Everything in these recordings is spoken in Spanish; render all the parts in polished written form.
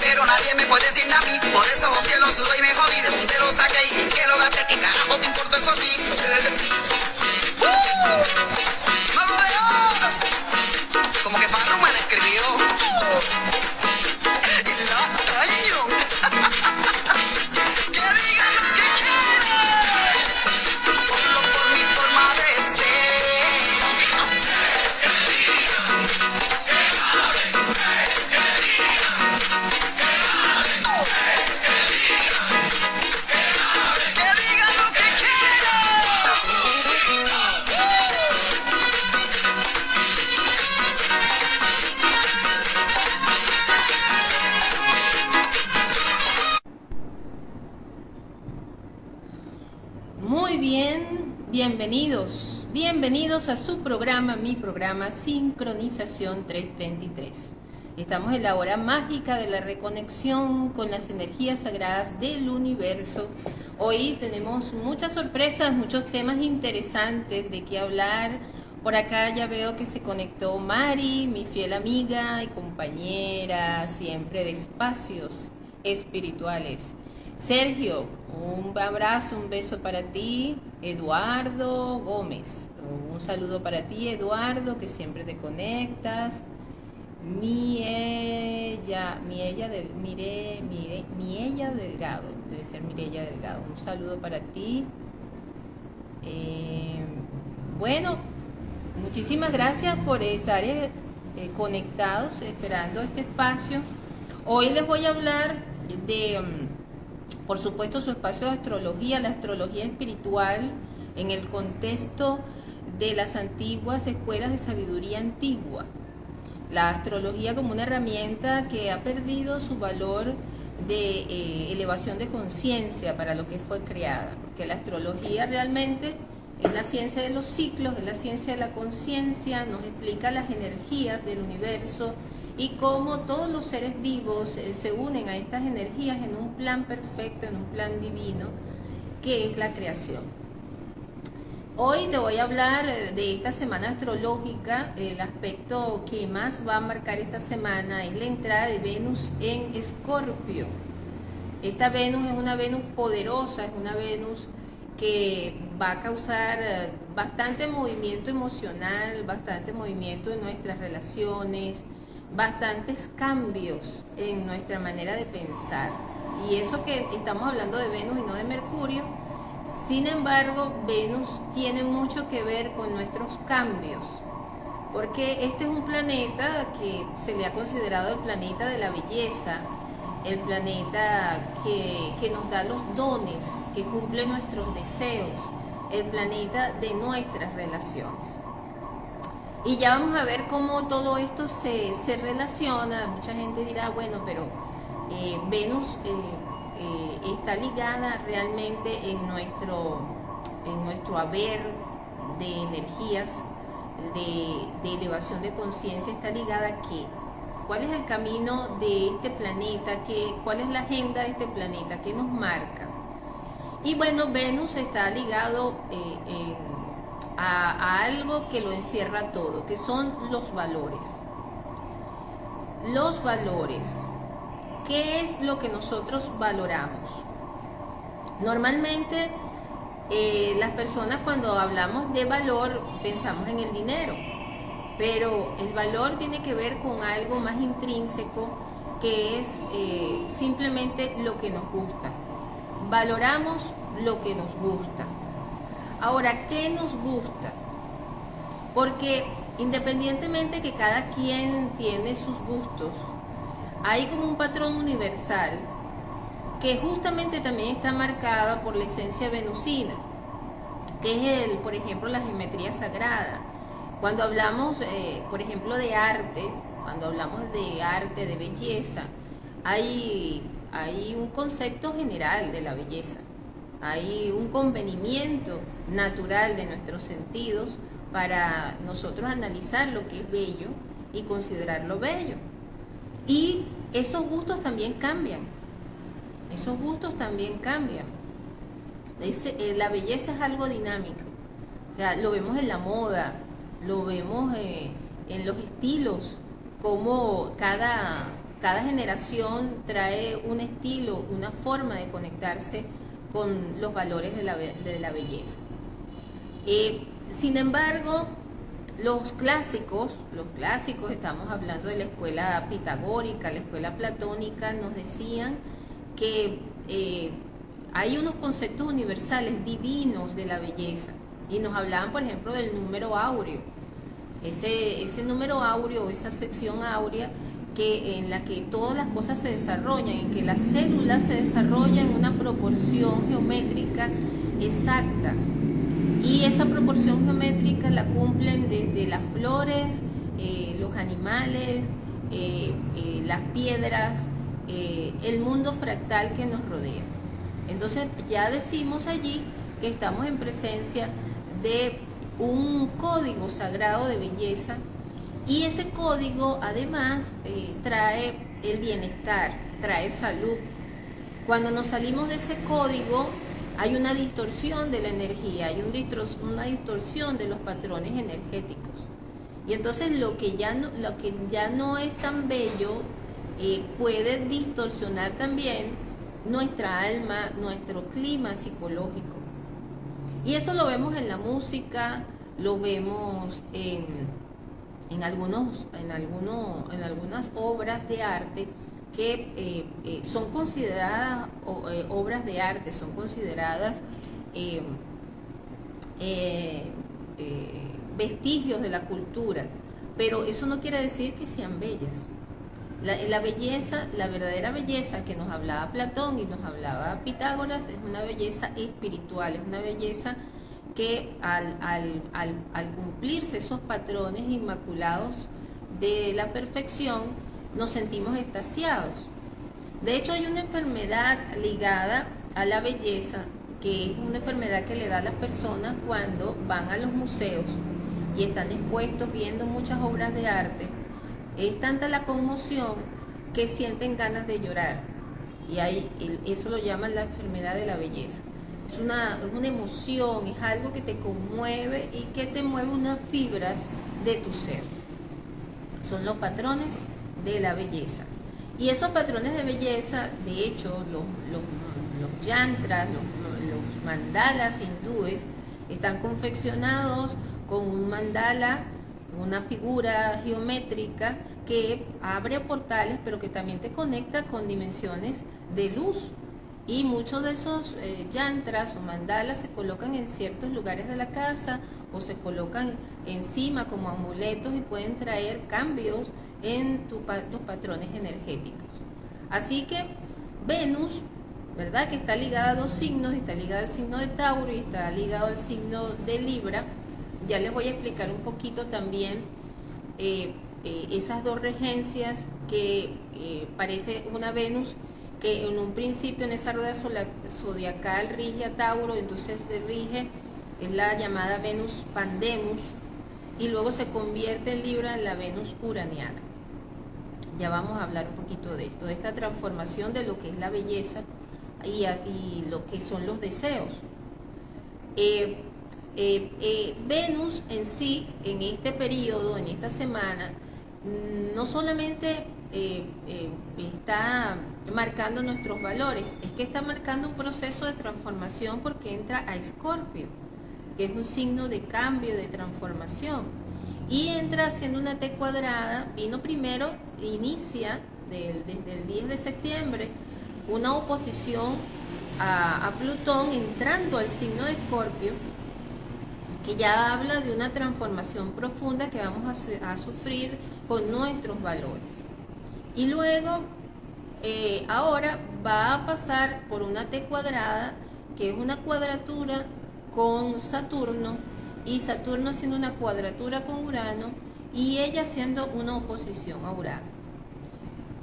pero nadie me puede decir a mí. Por eso que lo sudo y me jodí, de donde lo saqué y que lo gasté, ¿qué carajo te importa eso a ti? ¡Mago de Oz! Como que Farro me escribió. Y la daño. Que digan lo que quieran. Solo por mi forma de ser. Que digan lo que quieran. Muy bien, bienvenidos a su programa, mi programa Sincronización 333. Estamos en la hora mágica de la reconexión con las energías sagradas del universo. Hoy tenemos muchas sorpresas, muchos temas interesantes de qué hablar. Por acá ya veo que se conectó Mari, mi fiel amiga y compañera siempre de espacios espirituales. Sergio, un abrazo, un beso para ti. Eduardo Gómez, un saludo para ti, Eduardo, que siempre te conectas. Mireya Delgado, debe ser Mireya Delgado, un saludo para ti. Bueno, muchísimas gracias por estar conectados, esperando este espacio. Hoy les voy a hablar de, por supuesto, su espacio de astrología, la astrología espiritual en el contexto de las antiguas escuelas de sabiduría antigua. La astrología como una herramienta que ha perdido su valor de elevación de conciencia para lo que fue creada, porque la astrología realmente es la ciencia de los ciclos, es la ciencia de la conciencia, nos explica las energías del universo y cómo todos los seres vivos se unen a estas energías en un plan perfecto, en un plan divino, que es la creación. Hoy te voy a hablar de esta semana astrológica. El aspecto que más va a marcar esta semana es la entrada de Venus en Escorpio. Esta Venus es una Venus poderosa, es una Venus que va a causar bastante movimiento emocional, bastante movimiento en nuestras relaciones, bastantes cambios en nuestra manera de pensar. Y eso que estamos hablando de Venus y no de Mercurio. Sin embargo, Venus tiene mucho que ver con nuestros cambios, porque este es un planeta que se le ha considerado el planeta de la belleza, el planeta que nos da los dones, que cumple nuestros deseos, el planeta de nuestras relaciones. Y ya vamos a ver cómo todo esto se relaciona. Mucha gente dirá, bueno, pero Venus está ligada realmente en nuestro haber de energías de elevación de conciencia. ¿Está ligada a qué? ¿Cuál es el camino de este planeta? ¿Cuál es la agenda de este planeta? ¿Qué nos marca? Y bueno, Venus está ligado a algo que lo encierra todo, que son los valores. Los valores. ¿Qué es lo que nosotros valoramos? Normalmente las personas, cuando hablamos de valor, pensamos en el dinero, pero el valor tiene que ver con algo más intrínseco, que es simplemente lo que nos gusta. Valoramos lo que nos gusta. Ahora, ¿qué nos gusta? Porque independientemente que cada quien tiene sus gustos, hay como un patrón universal que justamente también está marcada por la esencia venusina, que es, por ejemplo, la geometría sagrada. Cuando hablamos, por ejemplo, de arte, de belleza, hay un concepto general de la belleza, hay un convenimiento natural de nuestros sentidos para nosotros analizar lo que es bello y considerarlo bello. Y esos gustos también cambian. La belleza es algo dinámico. O sea, lo vemos en la moda, lo vemos en los estilos, como cada cada generación trae un estilo, una forma de conectarse con los valores de la belleza. Sin embargo, los clásicos, estamos hablando de la escuela pitagórica, la escuela platónica, nos decían que hay unos conceptos universales divinos de la belleza y nos hablaban, por ejemplo, del número áureo. Ese número áureo, esa sección áurea en la que todas las cosas se desarrollan, en que las células se desarrollan en una proporción geométrica exacta. Y esa proporción geométrica la cumplen desde las flores, los animales, las piedras, el mundo fractal que nos rodea. Entonces ya decimos allí que estamos en presencia de un código sagrado de belleza, y ese código además trae el bienestar, trae salud. Cuando nos salimos de ese código hay una distorsión de la energía, hay una distorsión de los patrones energéticos. Y entonces lo que ya no es tan bello puede distorsionar también nuestra alma, nuestro clima psicológico. Y eso lo vemos en la música, lo vemos en algunas obras de arte que son consideradas obras de arte, son consideradas vestigios de la cultura, pero eso no quiere decir que sean bellas. La belleza, la verdadera belleza que nos hablaba Platón y nos hablaba Pitágoras, es una belleza espiritual, es una belleza que al cumplirse esos patrones inmaculados de la perfección, nos sentimos extasiados. De hecho, hay una enfermedad ligada a la belleza, que es una enfermedad que le da a las personas cuando van a los museos y están expuestos viendo muchas obras de arte. Es tanta la conmoción que sienten ganas de llorar, y eso lo llaman la enfermedad de la belleza. Es una emoción, es algo que te conmueve y que te mueve unas fibras de tu ser. Son los patrones de la belleza. Y esos patrones de belleza, de hecho, los yantras, los mandalas hindúes, están confeccionados con un mandala, una figura geométrica que abre portales, pero que también te conecta con dimensiones de luz. Y muchos de esos yantras o mandalas se colocan en ciertos lugares de la casa o se colocan encima como amuletos y pueden traer cambios en tus patrones energéticos. Así que Venus, ¿verdad?, que está ligada a dos signos, está ligada al signo de Tauro y está ligado al signo de Libra. Ya les voy a explicar un poquito también esas dos regencias que parece una Venus que en un principio en esa rueda zodiacal rige a Tauro, entonces rige, es la llamada Venus Pandemus, y luego se convierte en Libra en la Venus uraniana. Ya vamos a hablar un poquito de esto, de esta transformación de lo que es la belleza y lo que son los deseos. Venus en sí, en este periodo, en esta semana, no solamente está marcando nuestros valores, es que está marcando un proceso de transformación, porque entra a Escorpio, que es un signo de cambio, de transformación, y entra haciendo una T cuadrada. Vino primero, inicia desde el 10 de septiembre una oposición a Plutón entrando al signo de Escorpio, que ya habla de una transformación profunda que vamos a sufrir con nuestros valores. Y luego, ahora va a pasar por una T cuadrada, que es una cuadratura con Saturno, y Saturno haciendo una cuadratura con Urano, y ella haciendo una oposición a Urano.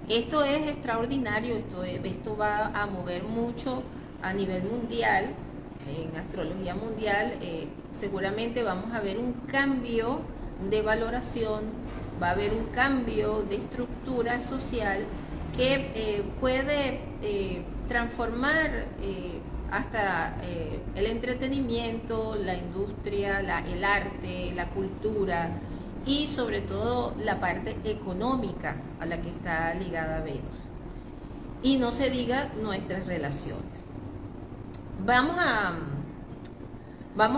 Esto es extraordinario, esto va a mover mucho a nivel mundial, en astrología mundial. Seguramente vamos a ver un cambio de valoración, va a haber un cambio de estructura social que puede transformar hasta el entretenimiento, la industria, el arte, la cultura, y sobre todo la parte económica a la que está ligada Venus. Y no se diga nuestras relaciones. Vamos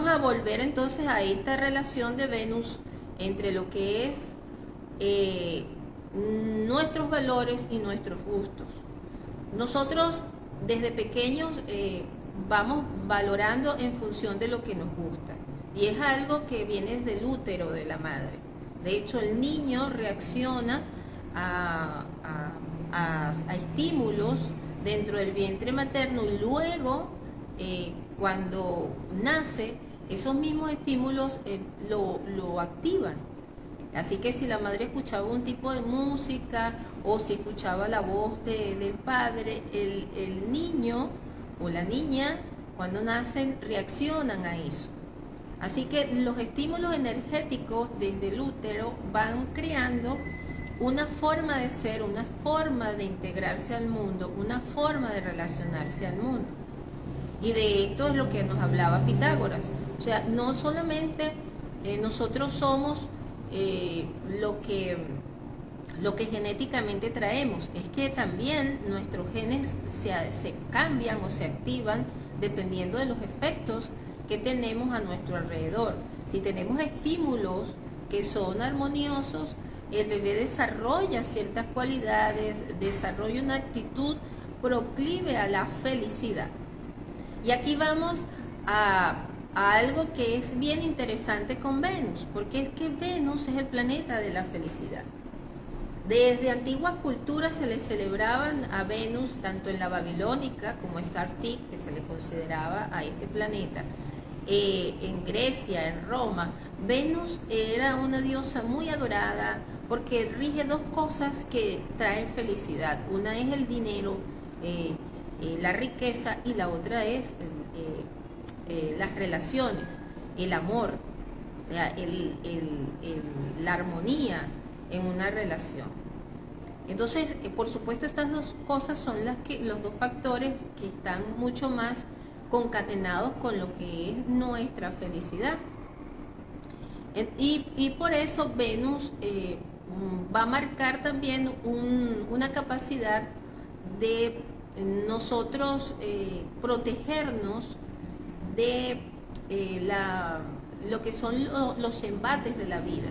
a volver entonces a esta relación de Venus entre lo que es nuestros valores y nuestros gustos. Nosotros desde pequeños vamos valorando en función de lo que nos gusta, y es algo que viene desde el útero de la madre. De hecho, el niño reacciona a estímulos dentro del vientre materno, y luego cuando nace, esos mismos estímulos lo activan. Así que si la madre escuchaba un tipo de música o si escuchaba la voz del padre, el niño o la niña cuando nacen reaccionan a eso. Así que los estímulos energéticos desde el útero van creando una forma de ser, una forma de integrarse al mundo, una forma de relacionarse al mundo. Y de esto es lo que nos hablaba Pitágoras. O sea, no solamente nosotros somos lo que genéticamente traemos, es que también nuestros genes se cambian o se activan dependiendo de los efectos que tenemos a nuestro alrededor. Si tenemos estímulos que son armoniosos, el bebé desarrolla ciertas cualidades, desarrolla una actitud proclive a la felicidad. Y aquí vamos a algo que es bien interesante con Venus, porque es que Venus es el planeta de la felicidad. Desde antiguas culturas se le celebraban a Venus, tanto en la babilónica como en Sartik, que se le consideraba a este planeta, en Grecia, en Roma. Venus era una diosa muy adorada porque rige dos cosas que traen felicidad. Una es el dinero, la riqueza, y la otra es las relaciones, el amor, o sea, la armonía en una relación. Entonces, por supuesto, estas dos cosas son los dos factores que están mucho más concatenados con lo que es nuestra felicidad. Y por eso Venus va a marcar también una capacidad de nosotros protegernos de lo que son los embates de la vida.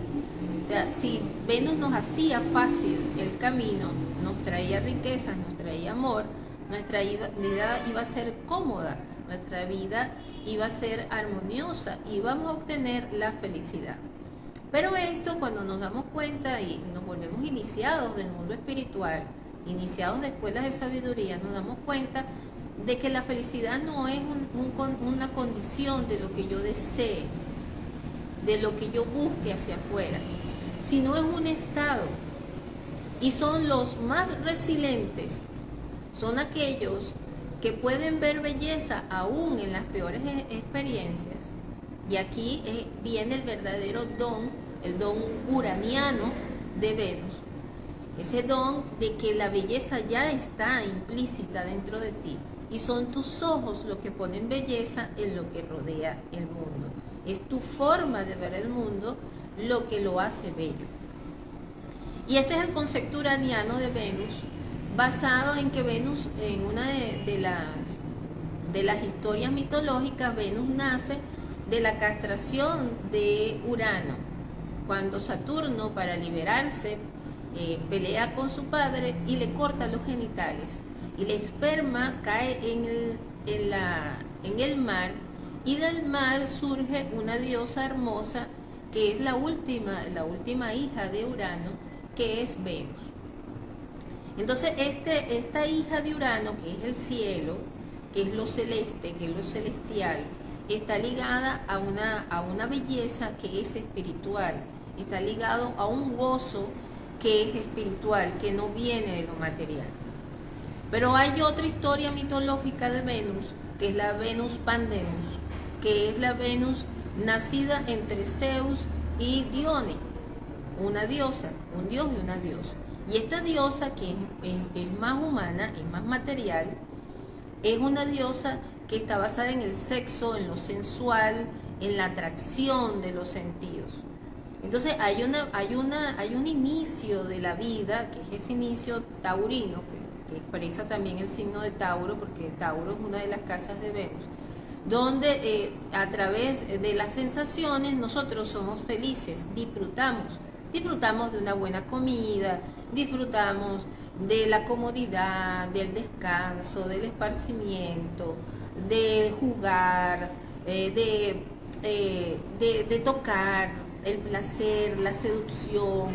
O sea, si Venus nos hacía fácil el camino, nos traía riquezas, nos traía amor, nuestra vida iba a ser cómoda, nuestra vida iba a ser armoniosa y vamos a obtener la felicidad. Pero esto, cuando nos damos cuenta y nos volvemos iniciados del mundo espiritual, iniciados de escuelas de sabiduría, nos damos cuenta de que la felicidad no es una condición de lo que yo desee, de lo que yo busque hacia afuera, sino es un estado. Y son los más resilientes, son aquellos que pueden ver belleza aún en las peores experiencias. Y aquí viene el verdadero don, el don uraniano de Venus. Ese don de que la belleza ya está implícita dentro de ti. Y son tus ojos los que ponen belleza en lo que rodea el mundo. Es tu forma de ver el mundo lo que lo hace bello. Y este es el concepto uraniano de Venus, basado en que Venus, en una de las historias mitológicas, Venus nace de la castración de Urano. Cuando Saturno, para liberarse, pelea con su padre y le corta los genitales. Y el esperma cae en el mar, y del mar surge una diosa hermosa que es la última hija de Urano, que es Venus. Entonces esta hija de Urano, que es el cielo, que es lo celeste, que es lo celestial, está ligada a una belleza que es espiritual, está ligado a un gozo que es espiritual, que no viene de lo material. Pero hay otra historia mitológica de Venus, que es la Venus Pandemus, que es la Venus nacida entre Zeus y Dione, una diosa, un dios y una diosa. Y esta diosa, que es más humana, es más material, es una diosa que está basada en el sexo, en lo sensual, en la atracción de los sentidos. Entonces hay un inicio de la vida, que es ese inicio taurino, que expresa también el signo de Tauro, porque Tauro es una de las casas de Venus, donde a través de las sensaciones nosotros somos felices, disfrutamos de una buena comida, disfrutamos de la comodidad, del descanso, del esparcimiento, de jugar, de tocar, el placer, la seducción.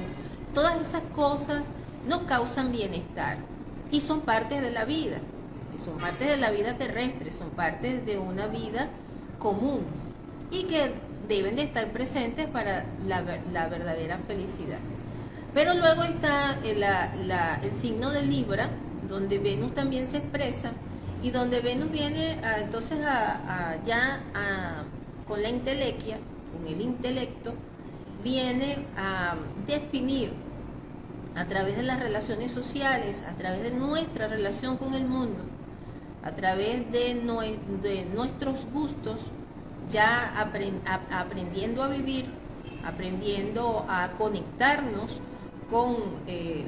Todas esas cosas nos causan bienestar y son partes de la vida, que son partes de la vida terrestre, son partes de una vida común y que deben de estar presentes para la verdadera felicidad. Pero luego está el signo de Libra, donde Venus también se expresa y donde Venus viene entonces con la intelequia, con el intelecto, viene a definir a través de las relaciones sociales, a través de nuestra relación con el mundo, a través de nuestros gustos, ya aprendiendo a vivir, aprendiendo a conectarnos con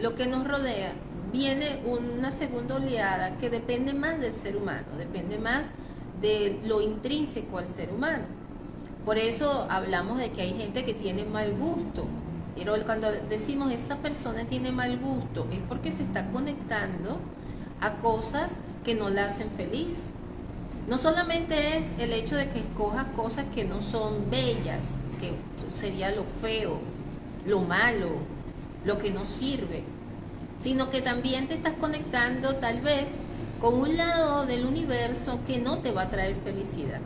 lo que nos rodea, viene una segunda oleada que depende más del ser humano, depende más de lo intrínseco al ser humano. Por eso hablamos de que hay gente que tiene mal gusto, pero cuando decimos esa persona tiene mal gusto es porque se está conectando a cosas que no la hacen feliz. No solamente es el hecho de que escojas cosas que no son bellas, que sería lo feo, lo malo, lo que no sirve, sino que también te estás conectando tal vez con un lado del universo que no te va a traer felicidad.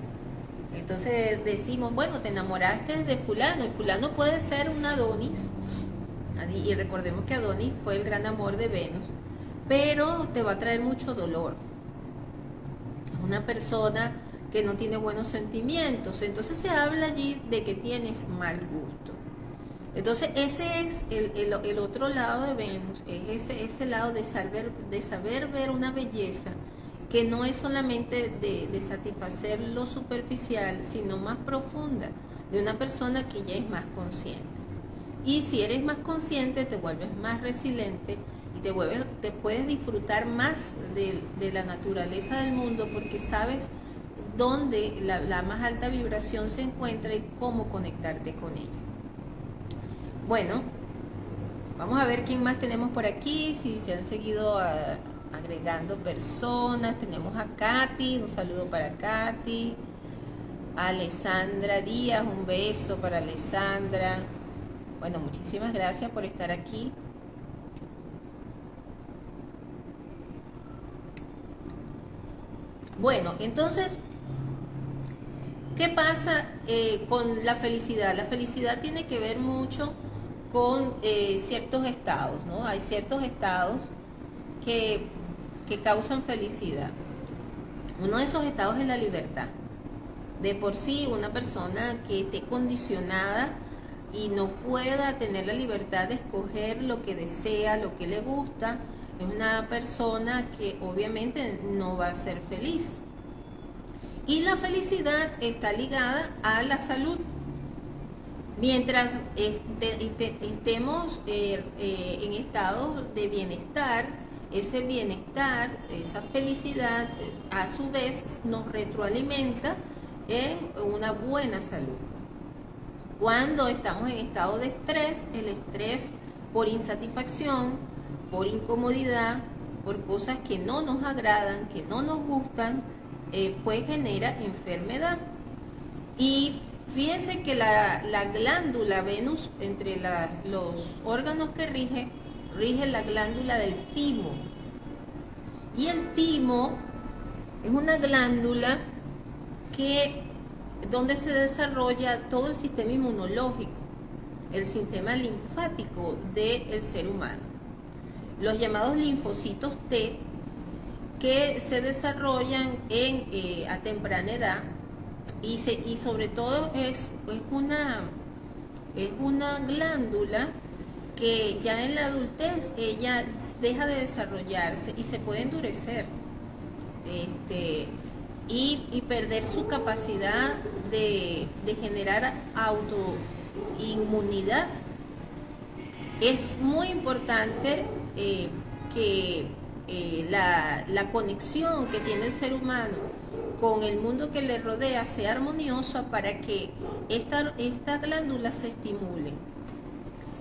Entonces decimos, bueno, te enamoraste de fulano, y fulano puede ser un Adonis, y recordemos que Adonis fue el gran amor de Venus, pero te va a traer mucho dolor. Es una persona que no tiene buenos sentimientos, entonces se habla allí de que tienes mal gusto. Entonces ese es el otro lado de Venus, es ese lado de saber ver una belleza que no es solamente de satisfacer lo superficial, sino más profunda, de una persona que ya es más consciente. Y si eres más consciente, te vuelves más resiliente y te puedes disfrutar más de la naturaleza del mundo, porque sabes dónde la más alta vibración se encuentra y cómo conectarte con ella. Bueno, vamos a ver quién más tenemos por aquí, si se han seguido agregando personas. Tenemos a Katy, un saludo para Katy. A Alessandra Díaz, un beso para Alessandra. Bueno, muchísimas gracias por estar aquí. Bueno, entonces, ¿qué pasa con la felicidad? La felicidad tiene que ver mucho con ciertos estados, ¿no? Hay ciertos estados que causan felicidad. Uno de esos estados es la libertad. De por sí, una persona que esté condicionada y no pueda tener la libertad de escoger lo que desea, lo que le gusta, es una persona que obviamente no va a ser feliz. Y la felicidad está ligada a la salud. Mientras estemos en estado de bienestar, ese bienestar, esa felicidad, a su vez nos retroalimenta en una buena salud. Cuando estamos en estado de estrés, el estrés por insatisfacción, por incomodidad, por cosas que no nos agradan, que no nos gustan, pues genera enfermedad. Y fíjense que la glándula Venus, entre los órganos que rige la glándula del timo. Y el timo es una glándula donde se desarrolla todo el sistema inmunológico, el sistema linfático del ser humano. Los llamados linfocitos T, que se desarrollan a temprana edad, y sobre todo es una glándula que ya en la adultez ella deja de desarrollarse y se puede endurecer y perder su capacidad de generar inmunidad. Es muy importante que la conexión que tiene el ser humano con el mundo que le rodea sea armoniosa para que esta glándula se estimule.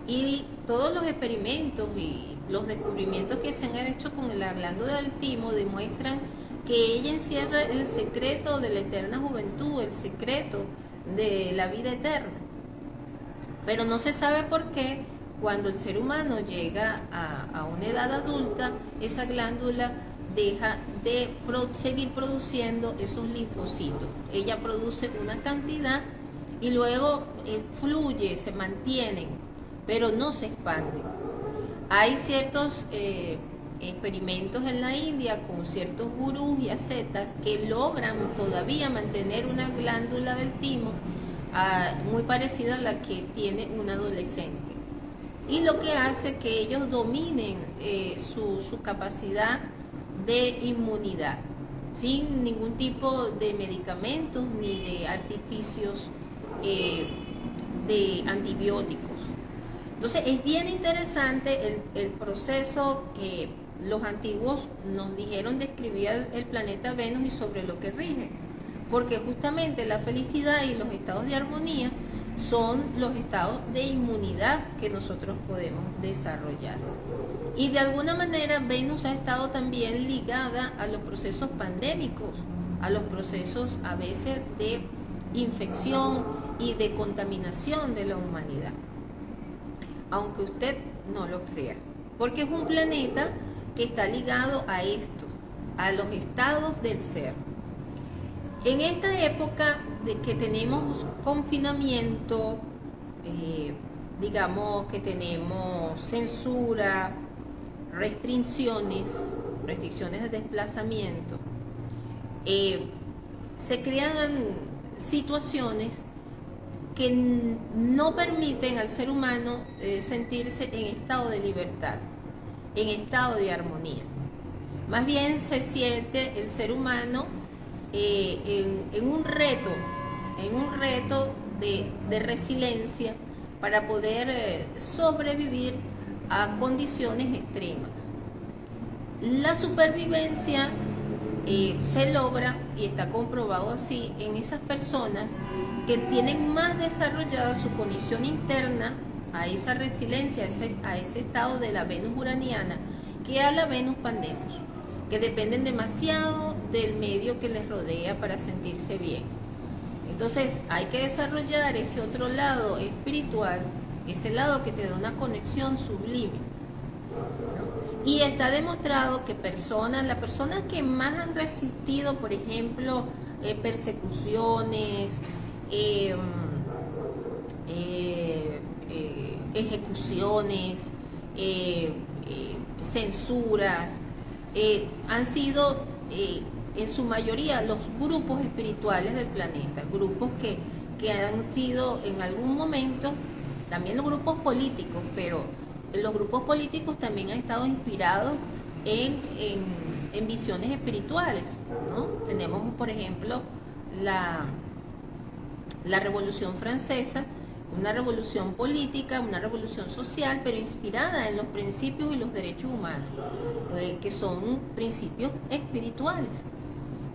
Y todos los experimentos y los descubrimientos que se han hecho con la glándula del timo demuestran que ella encierra el secreto de la eterna juventud, el secreto de la vida eterna. Pero no se sabe por qué cuando el ser humano llega a una edad adulta, esa glándula deja de seguir produciendo esos linfocitos. Ella produce una cantidad y luego fluye, se mantienen, pero no se expanden. Hay ciertos experimentos en la India con ciertos gurús y ascetas que logran todavía mantener una glándula del timo muy parecida a la que tiene un adolescente. Y lo que hace que ellos dominen su capacidad de inmunidad, sin ningún tipo de medicamentos ni de artificios de antibióticos. Entonces es bien interesante el proceso que los antiguos nos dijeron describir el planeta Venus y sobre lo que rige, porque justamente la felicidad y los estados de armonía son los estados de inmunidad que nosotros podemos desarrollar. Y de alguna manera Venus ha estado también ligada a los procesos pandémicos, a los procesos a veces de infección y de contaminación de la humanidad, aunque usted no lo crea, porque es un planeta que está ligado a esto, a los estados del ser. En esta época de que tenemos confinamiento, digamos que tenemos censura, restricciones de desplazamiento, se crean situaciones que no permiten al ser humano sentirse en estado de libertad, en estado de armonía. Más bien se siente el ser humano en un reto de resiliencia para poder sobrevivir a condiciones extremas. La supervivencia se logra, y está comprobado así, en esas personas que tienen más desarrollada su condición interna a esa resiliencia, a ese estado de la Venus uraniana, que a la Venus pandemos, que dependen demasiado del medio que les rodea para sentirse bien. Entonces hay que desarrollar ese otro lado espiritual, ese lado que te da una conexión sublime, ¿no? Y está demostrado que las personas que más han resistido, por ejemplo, persecuciones, ejecuciones, censuras, han sido en su mayoría los grupos espirituales del planeta, grupos que han sido en algún momento, también los grupos políticos, pero los grupos políticos también han estado inspirados en visiones espirituales, ¿no? Tenemos, por ejemplo, la Revolución Francesa, una revolución política, una revolución social, pero inspirada en los principios y los derechos humanos, que son principios espirituales.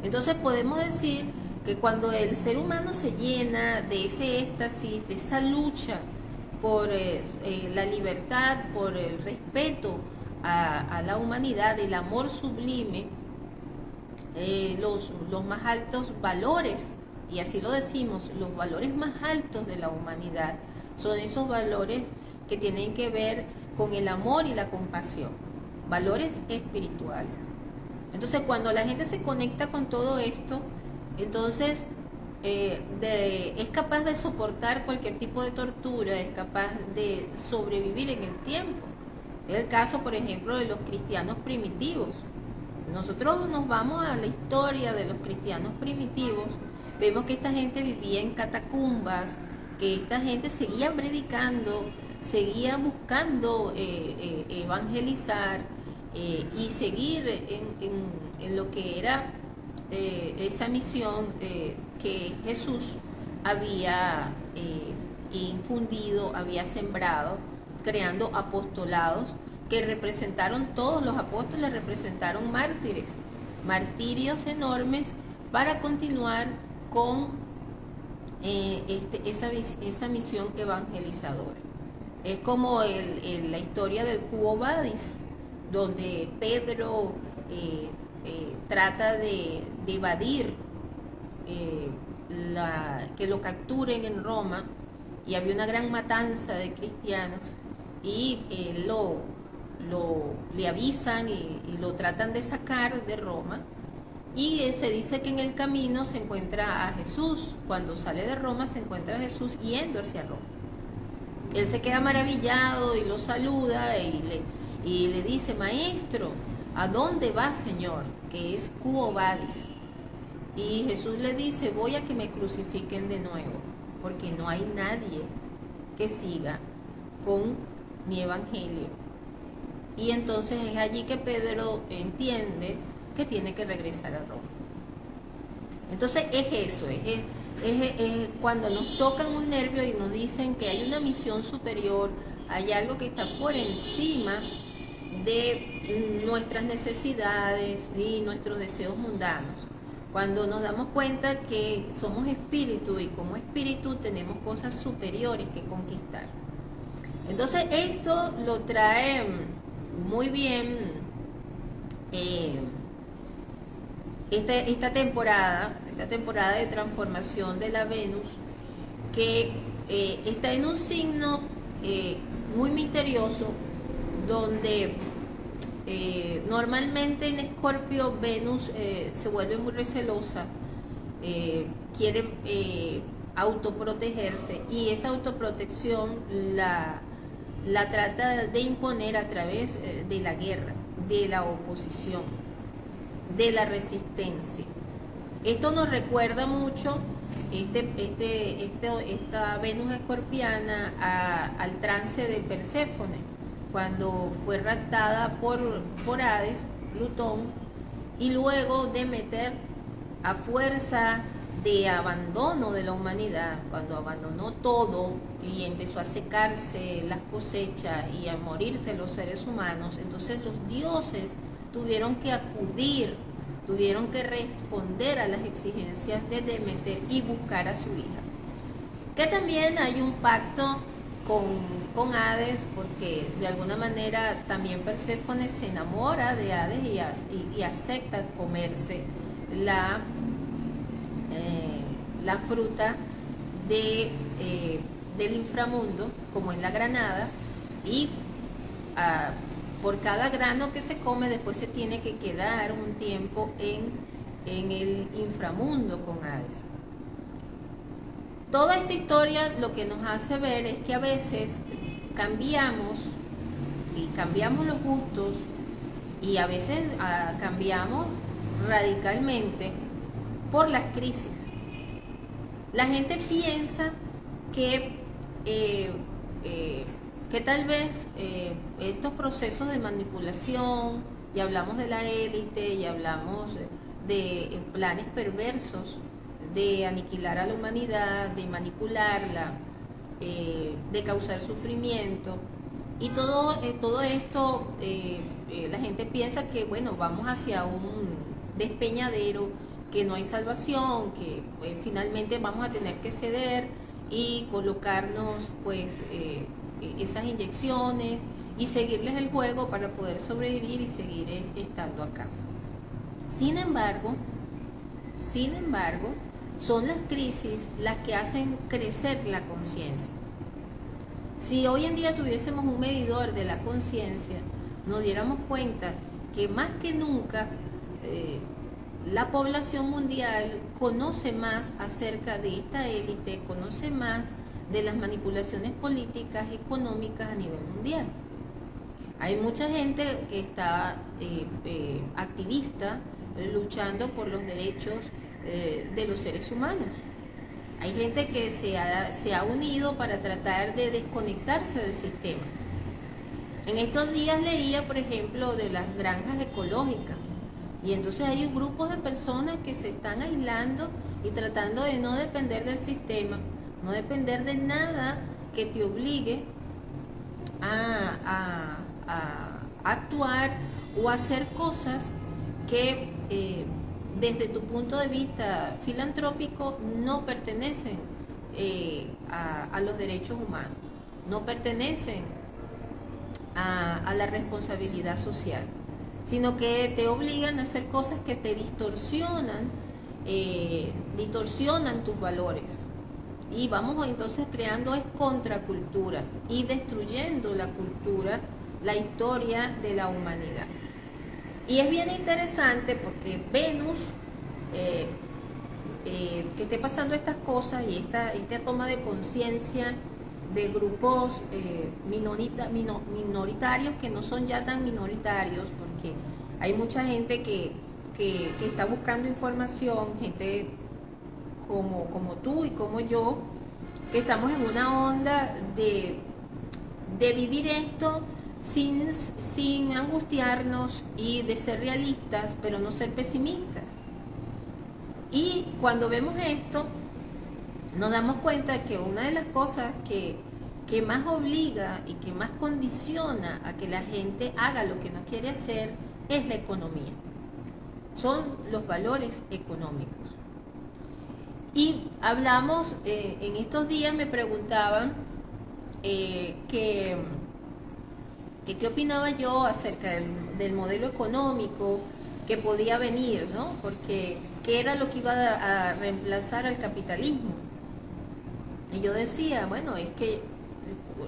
Entonces podemos decir que cuando el ser humano se llena de ese éxtasis, de esa lucha por la libertad, por el respeto a la humanidad, el amor sublime, los más altos valores, y así lo decimos, los valores más altos de la humanidad son esos valores que tienen que ver con el amor y la compasión, valores espirituales. Entonces cuando la gente se conecta con todo esto, entonces es capaz de soportar cualquier tipo de tortura, es capaz de sobrevivir en el tiempo. Es el caso, por ejemplo, de los cristianos primitivos. Nosotros nos vamos a la historia de los cristianos primitivos, vemos que esta gente vivía en catacumbas, que esta gente seguía predicando, seguía buscando evangelizar y seguir en lo que era esa misión que Jesús había infundido, había sembrado, creando apostolados que representaron, todos los apóstoles representaron mártires, martirios enormes para continuar con esa misión evangelizadora. Es como la historia del Quo Vadis, donde Pedro trata de evadir que lo capturen en Roma, y había una gran matanza de cristianos, y le avisan y lo tratan de sacar de Roma, y se dice que en el camino se encuentra a Jesús. Cuando sale de Roma se encuentra a Jesús yendo hacia Roma. Él se queda maravillado y lo saluda y le dice: maestro, ¿a dónde va, Señor? Que es Quo Vadis. Y Jesús le dice: voy a que me crucifiquen de nuevo, porque no hay nadie que siga con mi evangelio. Y entonces es allí que Pedro entiende que tiene que regresar a Roma. Entonces es eso, es cuando nos tocan un nervio y nos dicen que hay una misión superior, hay algo que está por encima de nuestras necesidades y nuestros deseos mundanos. Cuando nos damos cuenta que somos espíritu, y como espíritu tenemos cosas superiores que conquistar. Entonces esto lo trae muy bien esta temporada de transformación de la Venus, que está en un signo muy misterioso, donde normalmente en Escorpio Venus se vuelve muy recelosa, quiere autoprotegerse, y esa autoprotección la trata de imponer a través de la guerra, de la oposición, de la resistencia. Esto nos recuerda mucho esta Venus escorpiana al trance de Perséfone, cuando fue raptada por Hades, Plutón, y luego Demeter, a fuerza de abandono de la humanidad, cuando abandonó todo y empezó a secarse las cosechas y a morirse los seres humanos, entonces los dioses tuvieron que acudir, tuvieron que responder a las exigencias de Demeter y buscar a su hija. Que también hay un pacto con Hades, porque de alguna manera también Perséfone se enamora de Hades y acepta comerse la fruta del inframundo, como es la granada, y por cada grano que se come después se tiene que quedar un tiempo en el inframundo con Hades. Toda esta historia lo que nos hace ver es que a veces cambiamos los gustos, y a veces cambiamos radicalmente por las crisis. La gente piensa que tal vez estos procesos de manipulación, y hablamos de la élite, y hablamos de planes perversos de aniquilar a la humanidad, de manipularla, de causar sufrimiento, y todo esto, la gente piensa que, bueno, vamos hacia un despeñadero, que no hay salvación, que finalmente vamos a tener que ceder y colocarnos pues esas inyecciones y seguirles el juego para poder sobrevivir y seguir estando acá. Sin embargo, son las crisis las que hacen crecer la conciencia. Si hoy en día tuviésemos un medidor de la conciencia, nos diéramos cuenta que más que nunca la población mundial conoce más acerca de esta élite, conoce más de las manipulaciones políticas, económicas a nivel mundial. Hay mucha gente que está activista, luchando por los derechos de los seres humanos. Hay gente que se ha unido para tratar de desconectarse del sistema. En estos días leía, por ejemplo, de las granjas ecológicas, y entonces hay grupos de personas que se están aislando y tratando de no depender del sistema, no depender de nada que te obligue a actuar o a hacer cosas que desde tu punto de vista filantrópico no pertenecen a los derechos humanos, no pertenecen a la responsabilidad social, sino que te obligan a hacer cosas que te distorsionan tus valores. Y vamos entonces creando es contracultura y destruyendo la cultura, la historia de la humanidad. Y es bien interesante porque Venus, que esté pasando estas cosas y esta toma de conciencia de grupos minoritarios que no son ya tan minoritarios, porque hay mucha gente que está buscando información, gente como tú y como yo, que estamos en una onda de vivir esto sin angustiarnos y de ser realistas, pero no ser pesimistas. Y cuando vemos esto, nos damos cuenta que una de las cosas que más obliga y que más condiciona a que la gente haga lo que no quiere hacer es la economía. Son los valores económicos. Y hablamos, en estos días me preguntaban qué opinaba yo acerca del modelo económico que podía venir, ¿no? Porque qué era lo que iba a reemplazar al capitalismo. Y yo decía, bueno, es que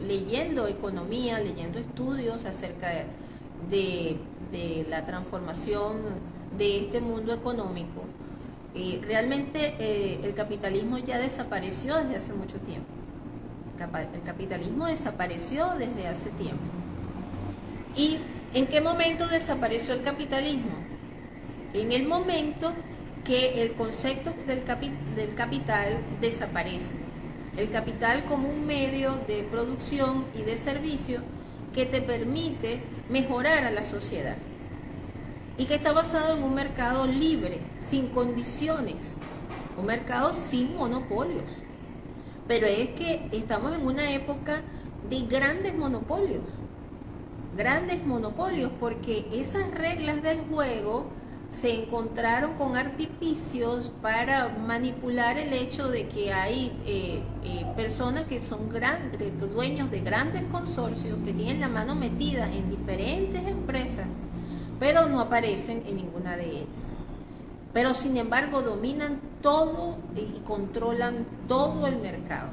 leyendo economía, leyendo estudios acerca de la transformación de este mundo económico, realmente el capitalismo ya desapareció desde hace mucho tiempo. El capitalismo desapareció desde hace tiempo. ¿Y en qué momento desapareció el capitalismo? En el momento que el concepto del capital desaparece. El capital como un medio de producción y de servicio que te permite mejorar a la sociedad y que está basado en un mercado libre, sin condiciones, un mercado sin monopolios. Pero es que estamos en una época de grandes monopolios, porque esas reglas del juego se encontraron con artificios para manipular el hecho de que hay personas que son dueños de grandes consorcios que tienen la mano metida en diferentes empresas, pero no aparecen en ninguna de ellas. Pero sin embargo dominan todo y controlan todo el mercado.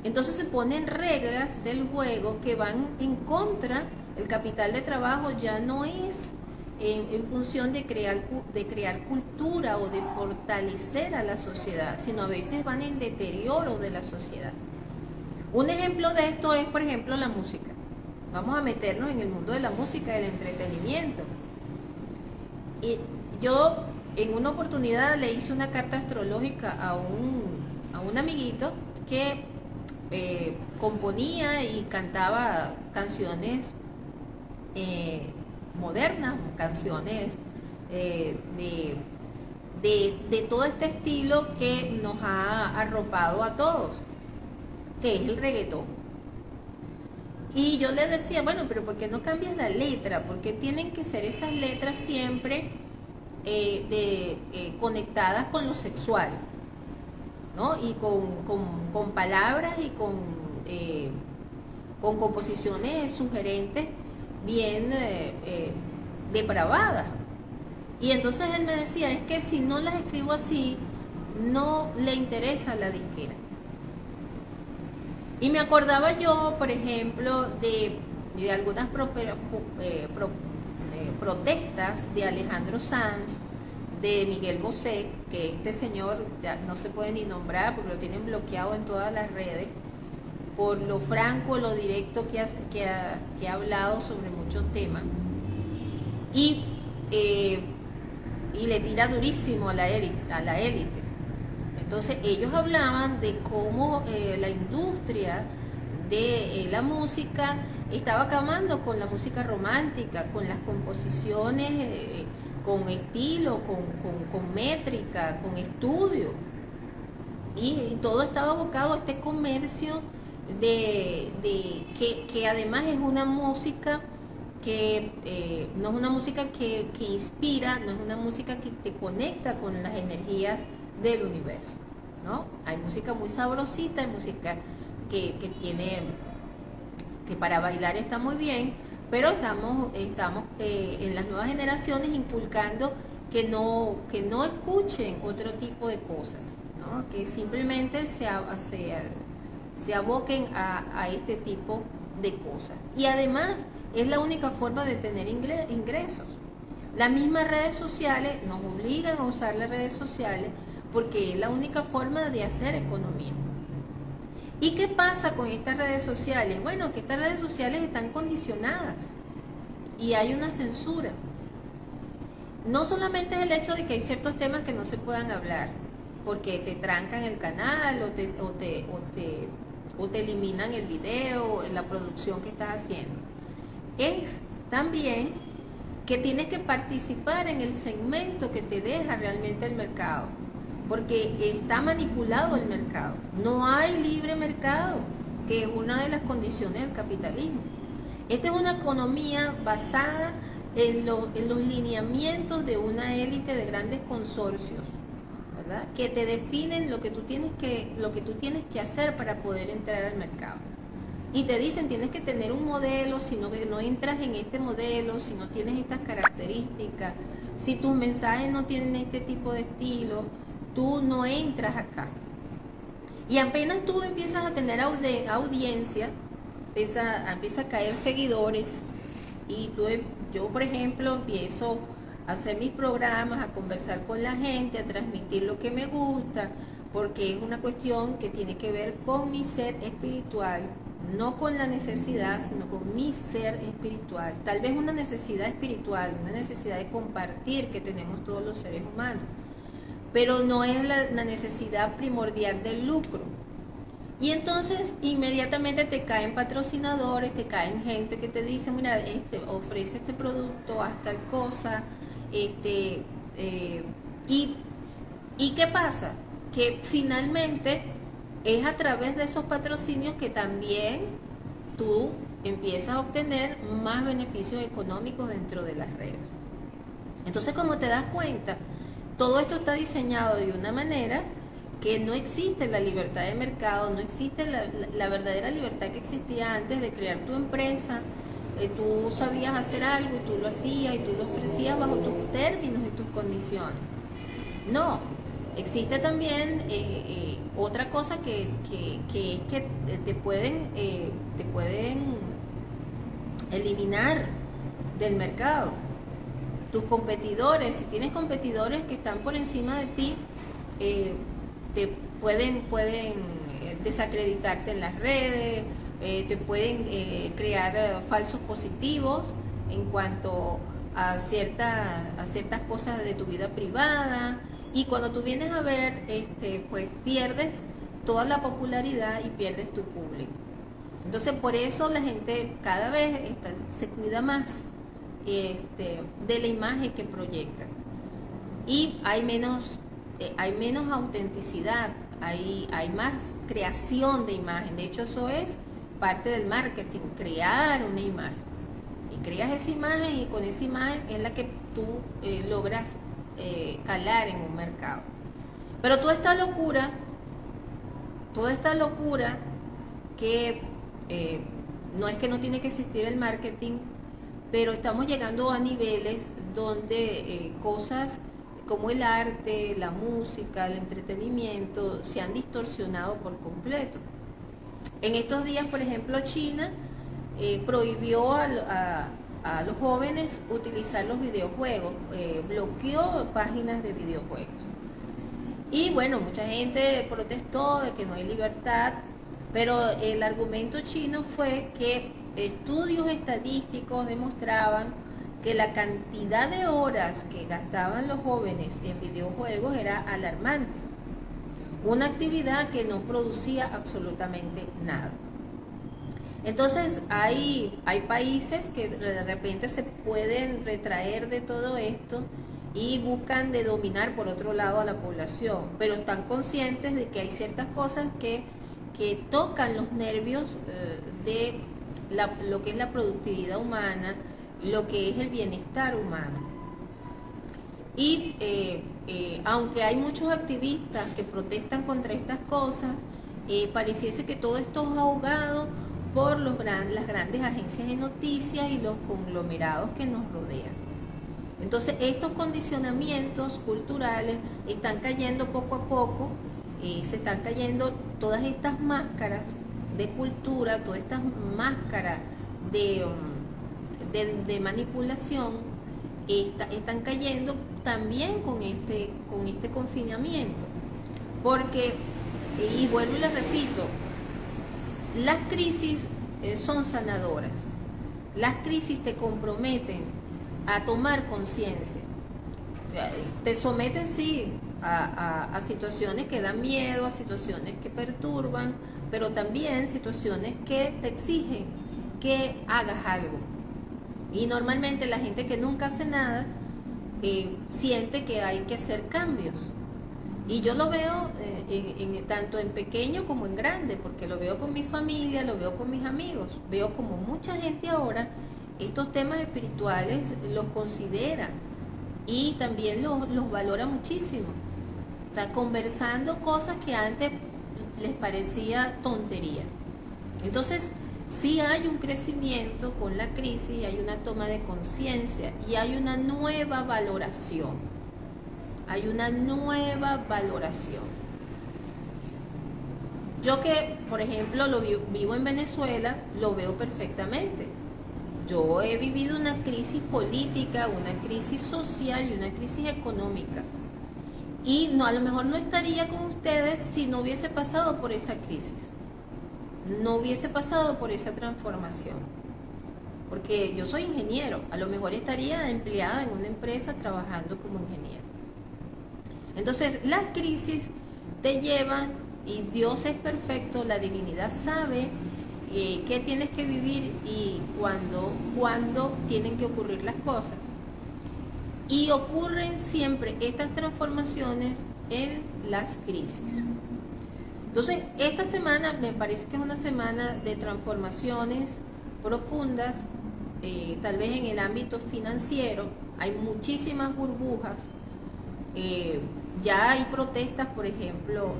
Entonces se ponen reglas del juego que van en contra. El capital de trabajo ya no es en función de crear cultura o de fortalecer a la sociedad, sino a veces van en deterioro de la sociedad. Un ejemplo de esto es, por ejemplo, la música. Vamos a meternos en el mundo de la música, del entretenimiento. Y yo en una oportunidad le hice una carta astrológica a un amiguito que componía y cantaba canciones modernas, canciones de todo este estilo que nos ha arropado a todos, que es el reggaetón. Y yo le decía, bueno, pero ¿por qué no cambias la letra? ¿Por qué tienen que ser esas letras siempre conectadas con lo sexual, ¿no? Y con palabras y con composiciones sugerentes bien depravadas. Y entonces él me decía, es que si no las escribo así, no le interesa a la disquera. Y me acordaba yo, por ejemplo, de algunas protestas de Alejandro Sanz, de Miguel Bosé, que este señor ya no se puede ni nombrar porque lo tienen bloqueado en todas las redes, por lo franco, lo directo que ha hablado sobre muchos temas. Y le tira durísimo a la élite. Entonces ellos hablaban de cómo la industria de la música estaba acabando con la música romántica, con las composiciones con estilo, con métrica, con estudio. Y todo estaba abocado a este comercio que además es una música que no es una música que inspira, no es una música que te conecta con las energías del universo, ¿no? Hay música muy sabrosita, hay música que tiene, que para bailar está muy bien, pero estamos en las nuevas generaciones inculcando que no escuchen otro tipo de cosas, ¿no? Que simplemente se aboquen a este tipo de cosas. Y además es la única forma de tener ingresos. Las mismas redes sociales nos obligan a usar las redes sociales porque es la única forma de hacer economía. ¿Y qué pasa con estas redes sociales? Bueno, que estas redes sociales están condicionadas y hay una censura. No solamente es el hecho de que hay ciertos temas que no se puedan hablar, porque te trancan el canal o te eliminan el video, la producción que estás haciendo. Es también que tienes que participar en el segmento que te deja realmente el mercado, porque está manipulado el mercado. No hay libre mercado, que es una de las condiciones del capitalismo. Esta es una economía basada en los lineamientos de una élite de grandes consorcios, ¿verdad? Que te definen lo que tú tienes que hacer para poder entrar al mercado. Y te dicen, tienes que tener un modelo, si no entras en este modelo, si no tienes estas características, si tus mensajes no tienen este tipo de estilo, tú no entras acá. Y apenas tú empiezas a tener audiencia, empieza a caer seguidores, y yo, por ejemplo, empiezo a hacer mis programas, a conversar con la gente, a transmitir lo que me gusta, porque es una cuestión que tiene que ver con mi ser espiritual, no con la necesidad, sino con mi ser espiritual. Tal vez una necesidad espiritual, una necesidad de compartir que tenemos todos los seres humanos, pero no es la necesidad primordial del lucro. Y entonces inmediatamente te caen patrocinadores, te caen gente que te dice, mira, ofrece este producto, haz tal cosa, y ¿qué pasa? Que finalmente es a través de esos patrocinios que también tú empiezas a obtener más beneficios económicos dentro de las redes. Entonces, como te das cuenta, todo esto está diseñado de una manera que no existe la libertad de mercado, no existe la verdadera libertad que existía antes de crear tu empresa. Tú sabías hacer algo y tú lo hacías y tú lo ofrecías bajo tus términos y tus condiciones. No, existe también otra cosa que es que te pueden eliminar del mercado. Tus competidores, si tienes competidores que están por encima de ti, te pueden desacreditarte en las redes, te pueden crear falsos positivos en cuanto a ciertas cosas de tu vida privada, y cuando tú vienes a ver, pues pierdes toda la popularidad y pierdes tu público. Entonces, por eso la gente cada vez se cuida más de la imagen que proyecta, y hay menos autenticidad, hay más creación de imagen. De hecho, eso es parte del marketing, crear una imagen, y creas esa imagen, y con esa imagen es la que tú logras calar en un mercado. Pero toda esta locura que no es que no tiene que existir el marketing, pero estamos llegando a niveles donde cosas como el arte, la música, el entretenimiento se han distorsionado por completo. En estos días, por ejemplo, China prohibió a los jóvenes utilizar los videojuegos, bloqueó páginas de videojuegos. Y bueno, mucha gente protestó de que no hay libertad, pero el argumento chino fue que estudios estadísticos demostraban que la cantidad de horas que gastaban los jóvenes en videojuegos era alarmante. Una actividad que no producía absolutamente nada. Entonces hay países que de repente se pueden retraer de todo esto y buscan de dominar por otro lado a la población, pero están conscientes de que hay ciertas cosas que tocan los nervios de lo que es la productividad humana, lo que es el bienestar humano. Y aunque hay muchos activistas que protestan contra estas cosas, pareciese que todo esto es ahogado por las grandes agencias de noticias y los conglomerados que nos rodean. Entonces estos condicionamientos culturales están cayendo poco a poco, se están cayendo todas estas máscaras de cultura, todas estas máscaras de manipulación, están cayendo también con este confinamiento. Porque, y vuelvo y les repito, las crisis son sanadoras. Las crisis te comprometen a tomar conciencia. O sea, te someten, sí, a situaciones que dan miedo, a situaciones que perturban, pero también situaciones que te exigen que hagas algo. Y normalmente la gente que nunca hace nada siente que hay que hacer cambios. Y yo lo veo tanto en pequeño como en grande, porque lo veo con mi familia, lo veo con mis amigos. Veo como mucha gente ahora estos temas espirituales los considera y también los valora muchísimo. O sea, conversando cosas que antes les parecía tontería. Entonces, sí hay un crecimiento con la crisis, hay una toma de conciencia y hay una nueva valoración. Hay una nueva valoración. Yo que, por ejemplo, vivo en Venezuela, lo veo perfectamente. Yo he vivido una crisis política, una crisis social y una crisis económica. Y no, a lo mejor no estaría con ustedes si no hubiese pasado por esa crisis. No hubiese pasado por esa transformación. Porque yo soy ingeniero, a lo mejor estaría empleada en una empresa trabajando como ingeniero. Entonces, las crisis te llevan, y Dios es perfecto, la divinidad sabe qué tienes que vivir y cuándo tienen que ocurrir las cosas. Y ocurren siempre estas transformaciones en las crisis. Entonces, esta semana me parece que es una semana de transformaciones profundas, tal vez en el ámbito financiero. Hay muchísimas burbujas. Ya hay protestas, por ejemplo,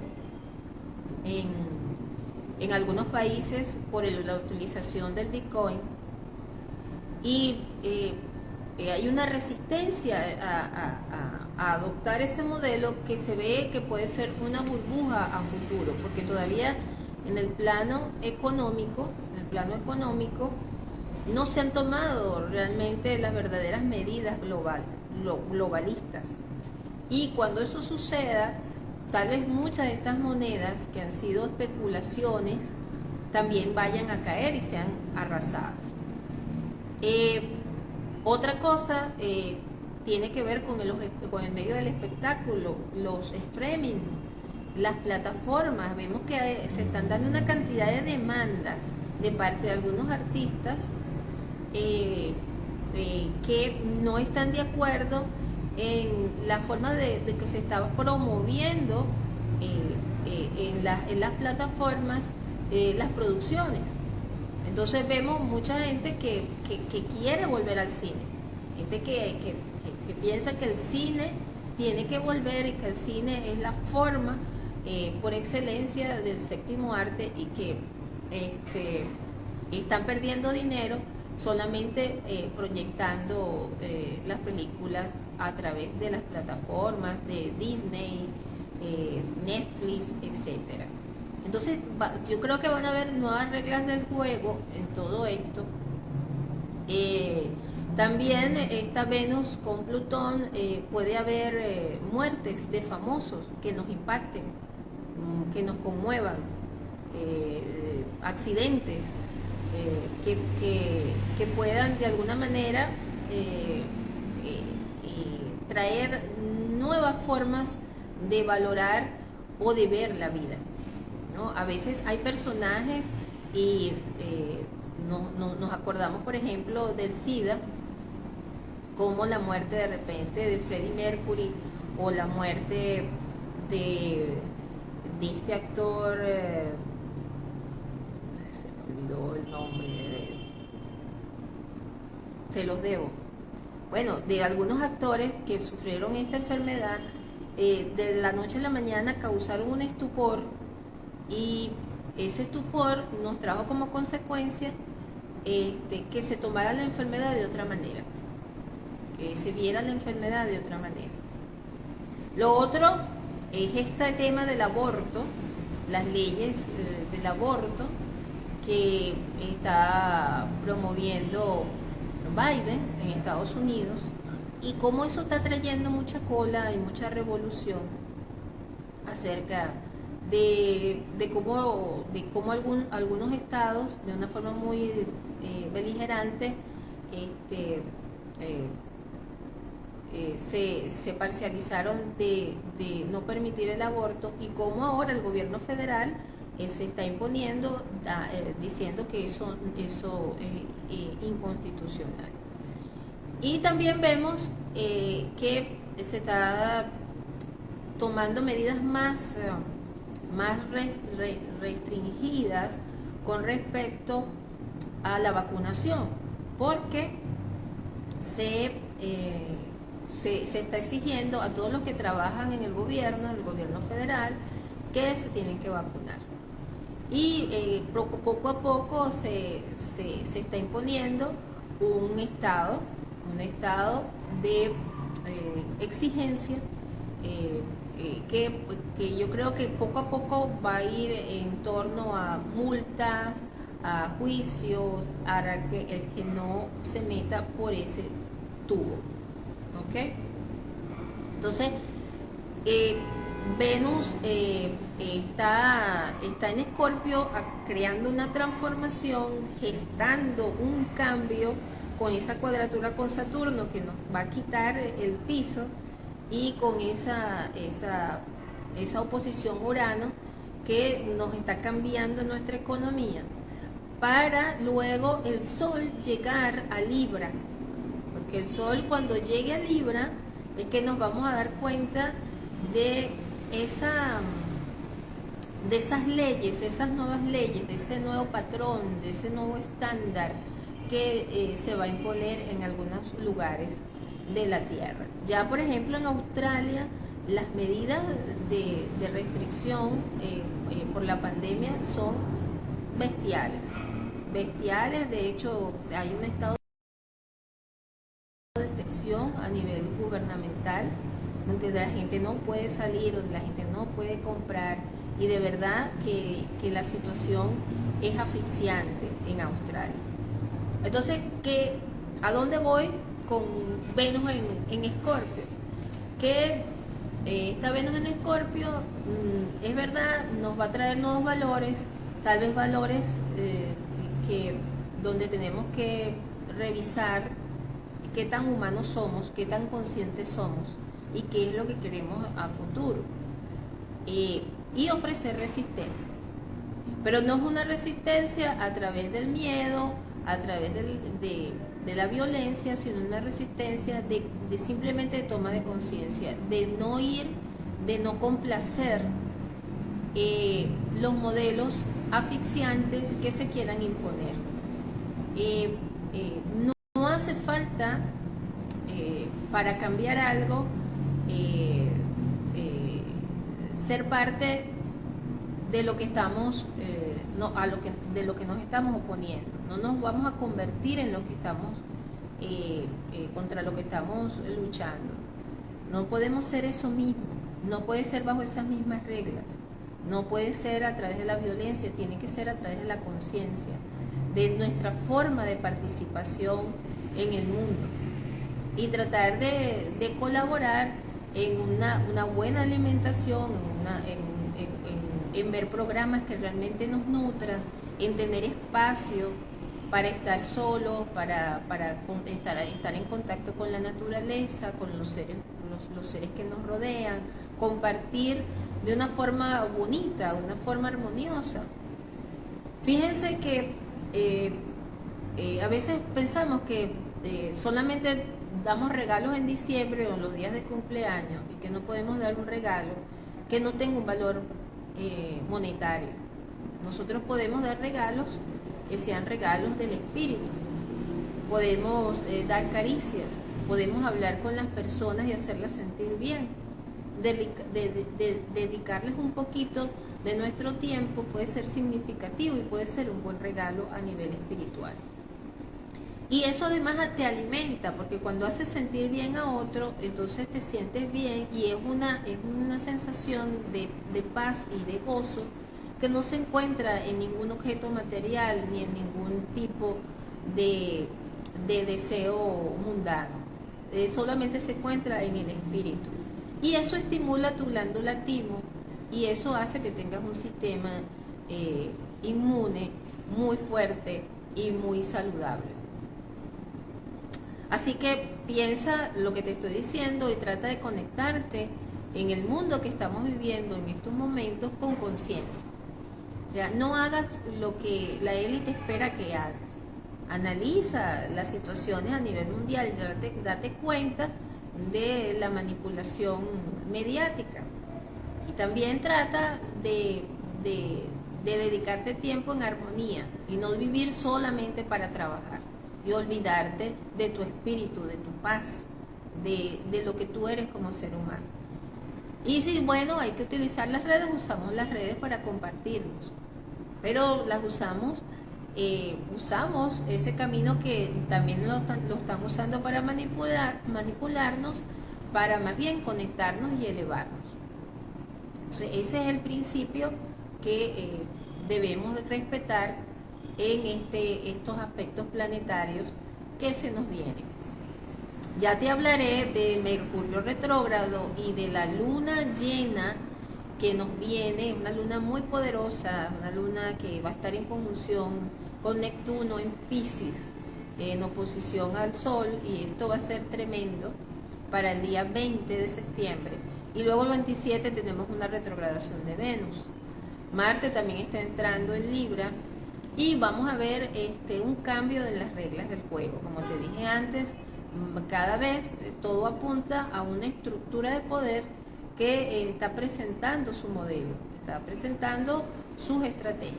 en algunos países por la utilización del Bitcoin. Y hay una resistencia a adoptar ese modelo que se ve que puede ser una burbuja a futuro, porque todavía en el plano económico no se han tomado realmente las verdaderas medidas globalistas. Y cuando eso suceda, tal vez muchas de estas monedas que han sido especulaciones también vayan a caer y sean arrasadas. Otra cosa tiene que ver con el medio del espectáculo, los streaming, las plataformas. Vemos que se están dando una cantidad de demandas de parte de algunos artistas que no están de acuerdo en la forma de que se está promoviendo en las plataformas las producciones. Entonces vemos mucha gente que quiere volver al cine, gente que piensa que el cine tiene que volver y que el cine es la forma por excelencia del séptimo arte, y que están perdiendo dinero solamente proyectando las películas a través de las plataformas de Disney, Netflix, etcétera. Entonces yo creo que van a haber nuevas reglas del juego en todo esto. También esta Venus con Plutón, puede haber muertes de famosos que nos impacten, que nos conmuevan, accidentes que puedan de alguna manera traer nuevas formas de valorar o de ver la vida, ¿no? A veces hay personajes y nos acordamos, por ejemplo, del SIDA, como la muerte de repente de Freddie Mercury o la muerte de este actor, se me olvidó el nombre, se los debo. Bueno, de algunos actores que sufrieron esta enfermedad, de la noche a la mañana causaron un estupor, y ese estupor nos trajo como consecuencia que se tomara la enfermedad de otra manera, que se viera la enfermedad de otra manera. Lo otro es este tema del aborto, las leyes del aborto que está promoviendo Biden en Estados Unidos, y cómo eso está trayendo mucha cola y mucha revolución acerca de cómo algunos estados, de una forma muy beligerante, se parcializaron de no permitir el aborto, y cómo ahora el gobierno federal se está imponiendo, diciendo que eso es inconstitucional. Y también vemos que se está tomando medidas más restringidas con respecto a la vacunación, porque se está exigiendo a todos los que trabajan en el gobierno federal, que se tienen que vacunar. Y poco a poco se está imponiendo un estado de exigencia, que yo creo que poco a poco va a ir en torno a multas, a juicios, a que el que no se meta por ese tubo. ¿Ok? Entonces, Venus está en Escorpio, creando una transformación, gestando un cambio con esa cuadratura con Saturno que nos va a quitar el piso, y con esa oposición Urano que nos está cambiando nuestra economía, para luego el Sol llegar a Libra, porque el Sol, cuando llegue a Libra, es que nos vamos a dar cuenta de esas leyes, esas nuevas leyes, de ese nuevo patrón, de ese nuevo estándar que se va a imponer en algunos lugares de la Tierra. Ya, por ejemplo, en Australia, las medidas de restricción por la pandemia son bestiales. De hecho, hay un estado de sección a nivel gubernamental, donde la gente no puede salir, donde la gente no puede comprar, y de verdad que la situación es asfixiante en Australia. Entonces, ¿a dónde voy con Venus en Escorpio? Que esta Venus en Escorpio, es verdad, nos va a traer nuevos valores, tal vez valores donde tenemos que revisar qué tan humanos somos, qué tan conscientes somos, y qué es lo que queremos a futuro, y ofrecer resistencia, pero no es una resistencia a través del miedo, a través de la violencia, sino una resistencia de simplemente toma de conciencia, de no complacer los modelos asfixiantes que se quieran imponer. No hace falta, para cambiar algo, ser parte de lo que estamos, de lo que nos estamos oponiendo. No nos vamos a convertir en lo que estamos, contra lo que estamos luchando. No podemos ser eso mismo, no puede ser bajo esas mismas reglas, no puede ser a través de la violencia, tiene que ser a través de la conciencia, de nuestra forma de participación en el mundo, y tratar de colaborar en una buena alimentación, en ver programas que realmente nos nutran, en tener espacio para estar solos, para estar en contacto con la naturaleza, con los seres que nos rodean, compartir de una forma bonita, de una forma armoniosa. Fíjense que a veces pensamos que solamente damos regalos en diciembre o en los días de cumpleaños y que no podemos dar un regalo que no tenga un valor monetario. Nosotros podemos dar regalos que sean regalos del espíritu. Podemos dar caricias, podemos hablar con las personas y hacerlas sentir bien. Dedicarles un poquito de nuestro tiempo puede ser significativo y puede ser un buen regalo a nivel espiritual. Y eso además te alimenta, porque cuando haces sentir bien a otro, entonces te sientes bien y es una sensación de paz y de gozo que no se encuentra en ningún objeto material ni en ningún tipo de deseo mundano. Solamente se encuentra en el espíritu. Y eso estimula tu glándula timo y eso hace que tengas un sistema inmune muy fuerte y muy saludable. Así que piensa lo que te estoy diciendo y trata de conectarte en el mundo que estamos viviendo en estos momentos con conciencia. O sea, no hagas lo que la élite espera que hagas. Analiza las situaciones a nivel mundial y date cuenta de la manipulación mediática. Y también trata de dedicarte tiempo en armonía y no vivir solamente para trabajar. Y olvidarte de tu espíritu, de tu paz, de lo que tú eres como ser humano. Y si, bueno, hay que utilizar las redes, usamos las redes para compartirnos, pero las usamos ese camino que también lo están usando para manipularnos, para más bien conectarnos y elevarnos. Entonces, ese es el principio que debemos respetar en estos aspectos planetarios que se nos vienen. Ya te hablaré de Mercurio retrógrado y de la luna llena que nos viene, una luna muy poderosa, una luna que va a estar en conjunción con Neptuno en Piscis, en oposición al Sol, y esto va a ser tremendo para el día 20 de septiembre. Y luego el 27 tenemos una retrogradación de Venus. Marte también está entrando en Libra. Y vamos a ver un cambio de las reglas del juego. Como te dije antes, cada vez todo apunta a una estructura de poder que está presentando su modelo, está presentando sus estrategias.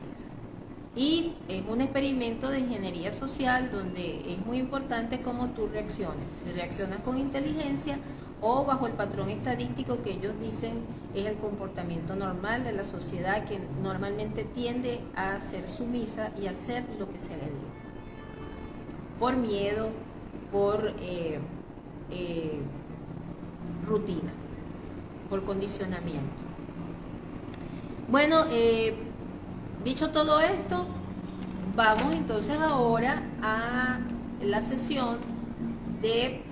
Y es un experimento de ingeniería social donde es muy importante cómo tú reacciones. Si reaccionas con inteligencia o bajo el patrón estadístico que ellos dicen es el comportamiento normal de la sociedad, que normalmente tiende a ser sumisa y hacer lo que se le diga. Por miedo, por rutina, por condicionamiento. Bueno, dicho todo esto, vamos entonces ahora a la sesión de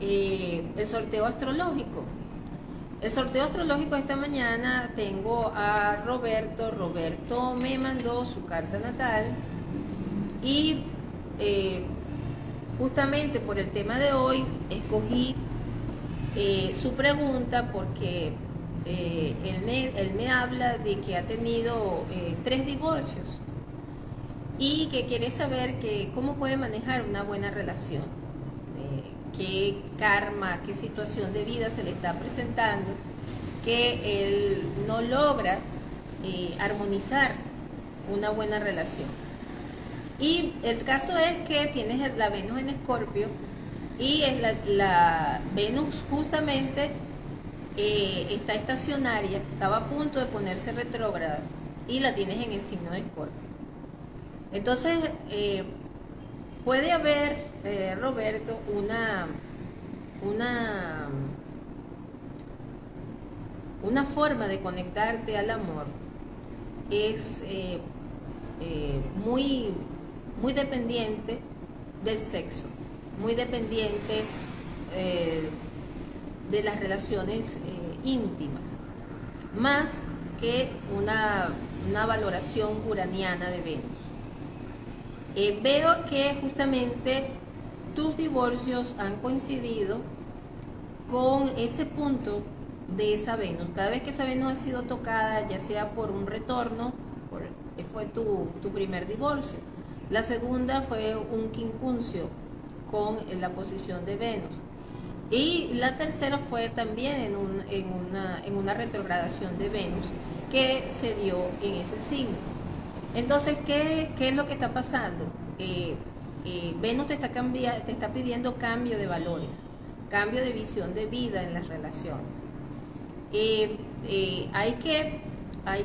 el sorteo astrológico. El sorteo astrológico esta mañana tengo a Roberto. Roberto me mandó su carta natal y justamente por el tema de hoy escogí su pregunta porque él me habla de que ha tenido 3 divorcios y que quiere saber cómo puede manejar una buena relación, qué karma, qué situación de vida se le está presentando, que él no logra armonizar una buena relación. Y el caso es que tienes la Venus en Escorpio y es la Venus justamente está estacionaria, estaba a punto de ponerse retrógrada y la tienes en el signo de Escorpio. Entonces puede haber, Roberto, una forma de conectarte al amor. Es muy dependiente del sexo, muy dependiente de las relaciones íntimas, más que una valoración uraniana de Venus. Veo que justamente tus divorcios han coincidido con ese punto de esa Venus. Cada vez que esa Venus ha sido tocada, ya sea por un retorno, fue tu primer divorcio. La segunda fue un quincuncio con la posición de Venus. Y la tercera fue también en una retrogradación de Venus que se dio en ese signo. Entonces, ¿qué es lo que está pasando? Venus te está pidiendo cambio de valores, cambio de visión de vida en las relaciones. Hay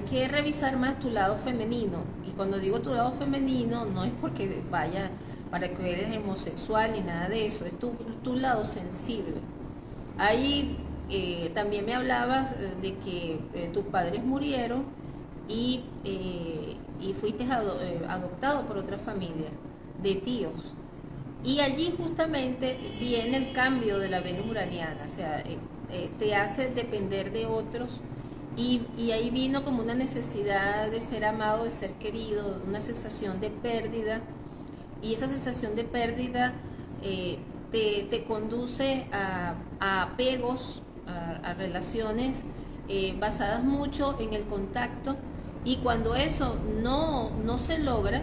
que revisar más tu lado femenino. Y cuando digo tu lado femenino, no es porque vaya para que eres homosexual ni nada de eso, es tu lado sensible. Ahí también me hablabas de que tus padres murieron y fuiste adoptado por otra familia de tíos. Y allí justamente viene el cambio de la Venus uraniana, o sea, te hace depender de otros. Y ahí vino como una necesidad de ser amado, de ser querido, una sensación de pérdida. Y esa sensación de pérdida te conduce a apegos, a relaciones basadas mucho en el contacto. Y cuando eso no se logra,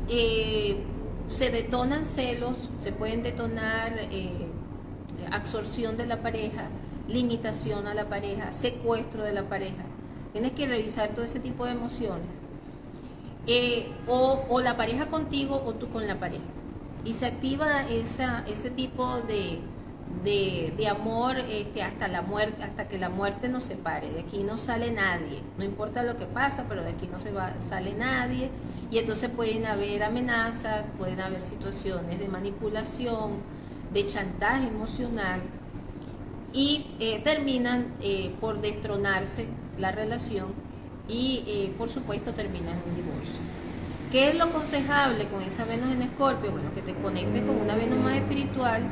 se detonan celos, se pueden detonar absorción de la pareja, limitación a la pareja, secuestro de la pareja. Tienes que revisar todo ese tipo de emociones. O la pareja contigo o tú con la pareja. Y se activa ese tipo de amor hasta la muerte, hasta que la muerte nos separe. De aquí no sale nadie, no importa lo que pasa, pero de aquí no sale nadie. Y entonces pueden haber amenazas, pueden haber situaciones de manipulación, de chantaje emocional, y terminan por destronarse la relación y por supuesto termina en un divorcio. ¿Qué es lo aconsejable con esa Venus en Escorpio? Bueno, que te conectes con una Venus más espiritual,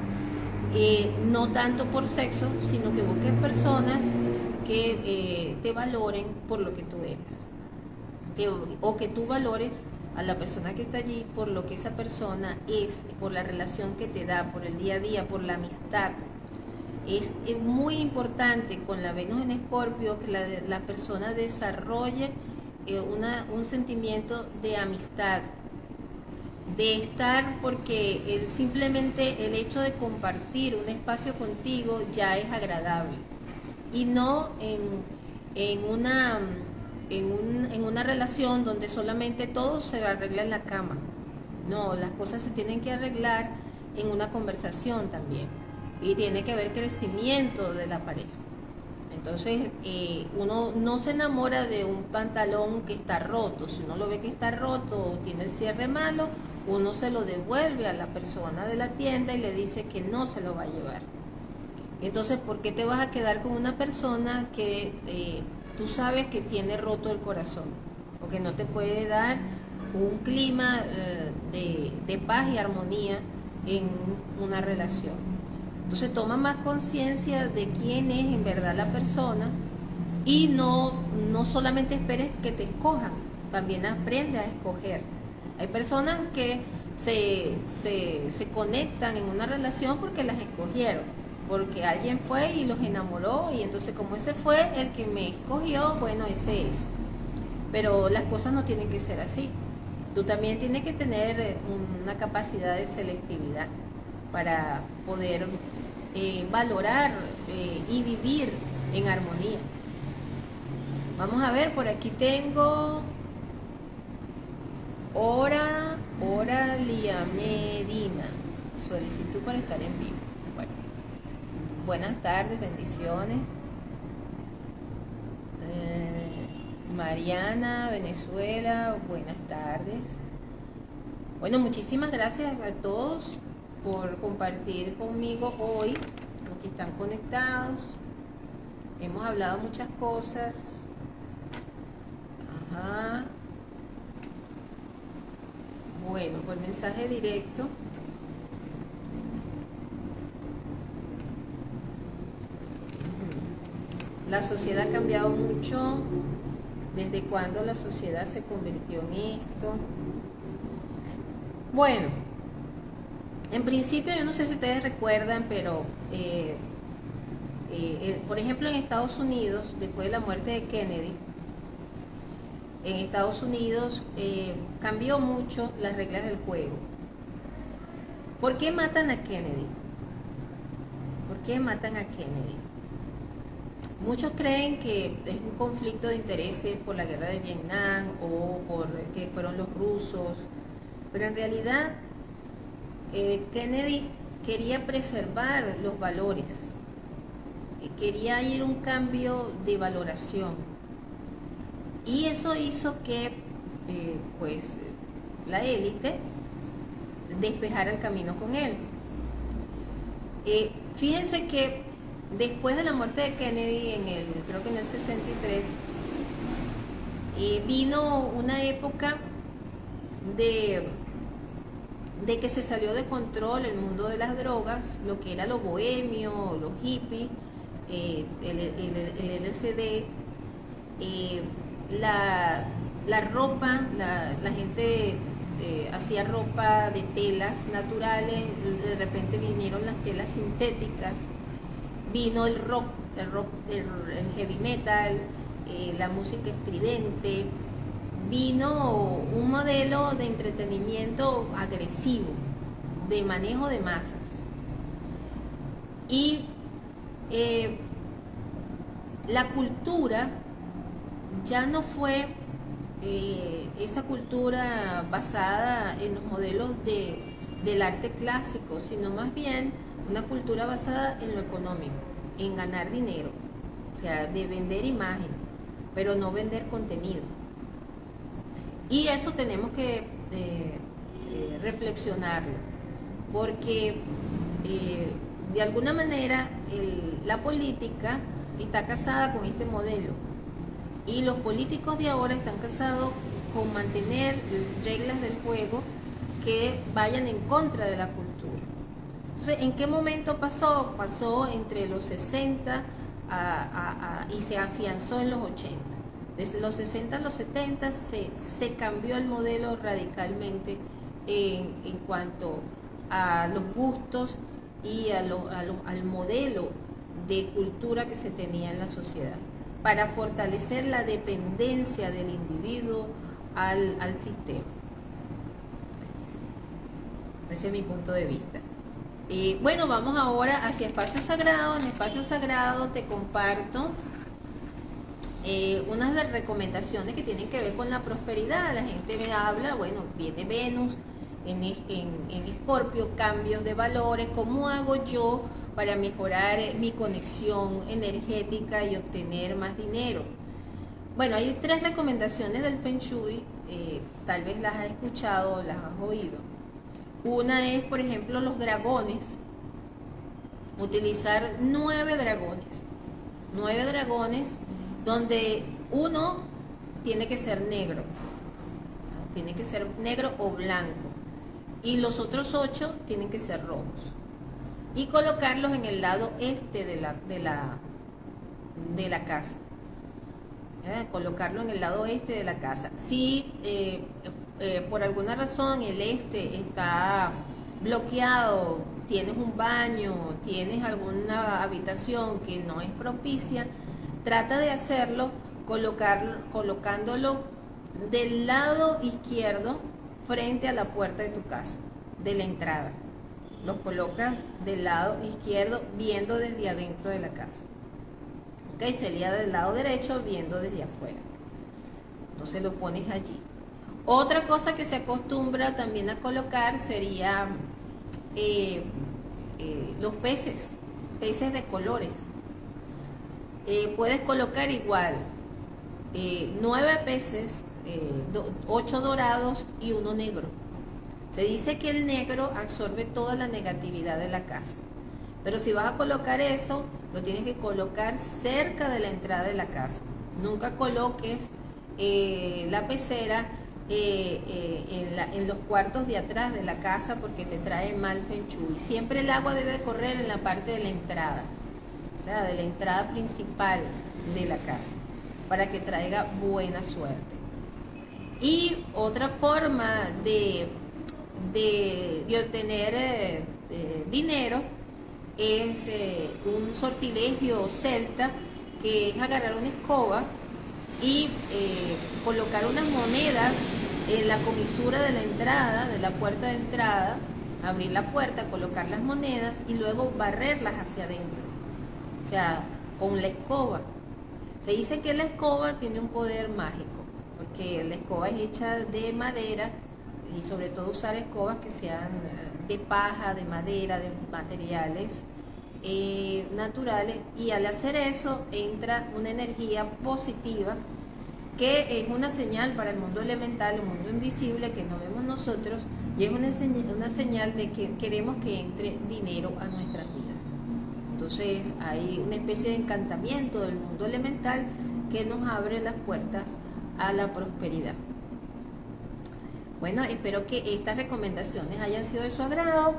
no tanto por sexo, sino que busques personas que te valoren por lo que tú eres, o que tú valores a la persona que está allí por lo que esa persona es, por la relación que te da, por el día a día, por la amistad. Es muy importante con la Venus en Escorpio que la persona desarrolle un sentimiento de amistad, de estar, porque simplemente el hecho de compartir un espacio contigo ya es agradable, y no en una relación donde solamente todo se arregla en la cama. No, las cosas se tienen que arreglar en una conversación también. Y tiene que haber crecimiento de la pareja. Entonces, uno no se enamora de un pantalón que está roto. Si uno lo ve que está roto o tiene el cierre malo, uno se lo devuelve a la persona de la tienda y le dice que no se lo va a llevar. Entonces, ¿por qué te vas a quedar con una persona que tú sabes que tiene roto el corazón? Porque no te puede dar un clima de paz y armonía en una relación. Entonces toma más conciencia de quién es en verdad la persona, y no solamente esperes que te escojan, también aprende a escoger. Hay personas que se conectan en una relación porque las escogieron, porque alguien fue y los enamoró, y entonces como ese fue el que me escogió, bueno, ese es. Pero las cosas no tienen que ser así. Tú también tienes que tener una capacidad de selectividad para poder valorar y vivir en armonía. Vamos a ver, por aquí tengo Oralia Medina, solicitud para estar en vivo. Bueno, buenas tardes, bendiciones. Mariana, Venezuela, buenas tardes. Bueno, muchísimas gracias a todos por compartir conmigo hoy, los que están conectados. Hemos hablado muchas cosas. Ajá. Bueno, por mensaje directo. La sociedad ha cambiado mucho. ¿Desde cuándo la sociedad se convirtió en esto? Bueno, en principio yo no sé si ustedes recuerdan, pero por ejemplo en Estados Unidos, después de la muerte de Kennedy, en Estados Unidos cambió mucho las reglas del juego. ¿Por qué matan a Kennedy? ¿Por qué matan a Kennedy? Muchos creen que es un conflicto de intereses por la guerra de Vietnam o por que fueron los rusos, pero en realidad Kennedy quería preservar los valores, quería ir a un cambio de valoración y eso hizo que pues la élite despejara el camino con él. Fíjense que después de la muerte de Kennedy, creo que en el 63, vino una época de que se salió de control el mundo de las drogas, lo que era lo bohemio, los hippies, el LSD, la ropa, la gente hacía ropa de telas naturales, de repente vinieron las telas sintéticas, vino el rock, el heavy metal, la música estridente, vino un modelo de entretenimiento agresivo, de manejo de masas. Y la cultura ya no fue esa cultura basada en los modelos del arte clásico, sino más bien una cultura basada en lo económico, en ganar dinero, o sea, de vender imagen, pero no vender contenido. Y eso tenemos que reflexionarlo, porque de alguna manera la política está casada con este modelo y los políticos de ahora están casados con mantener reglas del juego que vayan en contra de la cultura. Entonces, ¿en qué momento pasó? Pasó entre los 60 y se afianzó en los 80. Desde los 60 a los 70 se cambió el modelo radicalmente en cuanto a los gustos y al modelo de cultura que se tenía en la sociedad, para fortalecer la dependencia del individuo al sistema. Ese es mi punto de vista. Bueno, vamos ahora hacia Espacio Sagrado. En Espacio Sagrado te comparto unas de las recomendaciones que tienen que ver con la prosperidad. La gente me habla, bueno, viene Venus en Escorpio, cambios de valores. ¿Cómo hago yo para mejorar mi conexión energética y obtener más dinero? Bueno, hay 3 recomendaciones del Feng Shui, tal vez las has escuchado o las has oído. Una es, por ejemplo, los dragones. Utilizar 9 dragones. 9 dragones donde uno tiene que ser negro. Tiene que ser negro o blanco. Y los otros 8 tienen que ser rojos. Y colocarlos en el lado este de la casa. Colocarlo en el lado este de la casa. Si por alguna razón el este está bloqueado, tienes un baño, tienes alguna habitación que no es propicia, trata de hacerlo colocándolo del lado izquierdo frente a la puerta de tu casa, de la entrada. Los colocas del lado izquierdo viendo desde adentro de la casa. ¿Ok? Sería del lado derecho viendo desde afuera. Entonces lo pones allí. Otra cosa que se acostumbra también a colocar sería los peces de colores. Puedes colocar igual 9 peces, 8 dorados y 1 negro. Se dice que el negro absorbe toda la negatividad de la casa. Pero si vas a colocar eso, lo tienes que colocar cerca de la entrada de la casa. Nunca coloques la pecera en los cuartos de atrás de la casa porque te trae mal Feng Shui. Siempre el agua debe correr en la parte de la entrada, o sea, de la entrada principal de la casa, para que traiga buena suerte. Y otra forma de obtener dinero es un sortilegio celta, que es agarrar una escoba y colocar unas monedas en la comisura de la entrada, de la puerta de entrada, abrir la puerta, colocar las monedas y luego barrerlas hacia adentro, o sea, con la escoba. Se dice que la escoba tiene un poder mágico, porque la escoba es hecha de madera y sobre todo usar escobas que sean de paja, de madera, de materiales naturales, y al hacer eso entra una energía positiva que es una señal para el mundo elemental, el mundo invisible que no vemos nosotros, y es una señal de que queremos que entre dinero a nuestras vidas. Entonces hay una especie de encantamiento del mundo elemental que nos abre las puertas a la prosperidad. Bueno, espero que estas recomendaciones hayan sido de su agrado.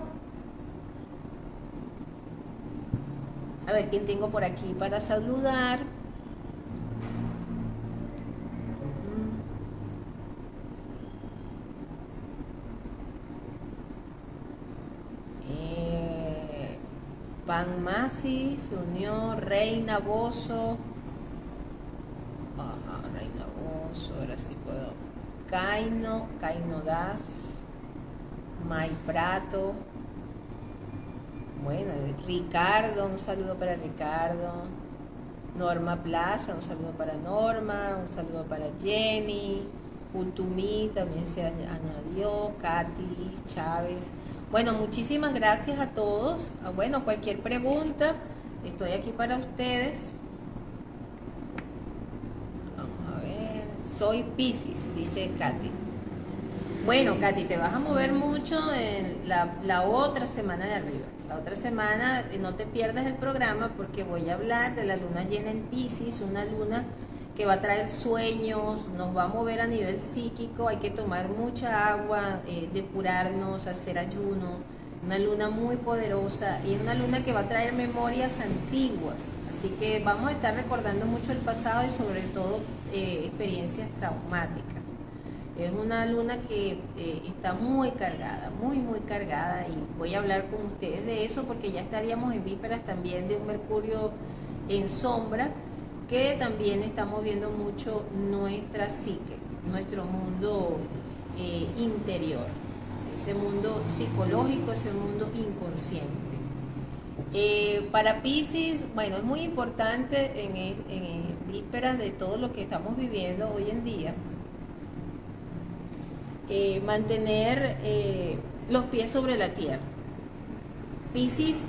A ver quién tengo por aquí para saludar. Pan Masi se unió, Reina Bozo. Ajá, Reina Bozo, ahora sí puedo. Caino Das, May Prato. Bueno, Ricardo, un saludo para Ricardo. Norma Plaza, un saludo para Norma, un saludo para Jenny. Utumí también se añadió, Katy Chávez. Bueno, muchísimas gracias a todos. Bueno, cualquier pregunta, estoy aquí para ustedes. Vamos a ver. Soy Piscis, dice Katy. Bueno, Katy, te vas a mover mucho en la otra semana de arriba. La otra semana no te pierdas el programa porque voy a hablar de la luna llena en Piscis, una luna que va a traer sueños, nos va a mover a nivel psíquico, hay que tomar mucha agua, depurarnos, hacer ayuno, una luna muy poderosa y es una luna que va a traer memorias antiguas, así que vamos a estar recordando mucho el pasado y sobre todo experiencias traumáticas. Es una luna que está muy cargada, muy cargada, y voy a hablar con ustedes de eso porque ya estaríamos en vísperas también de un Mercurio en sombra, que también está moviendo mucho nuestra psique, nuestro mundo interior, ese mundo psicológico, ese mundo inconsciente. Para Piscis, bueno, es muy importante en vísperas de todo lo que estamos viviendo hoy en día, mantener los pies sobre la tierra. Piscis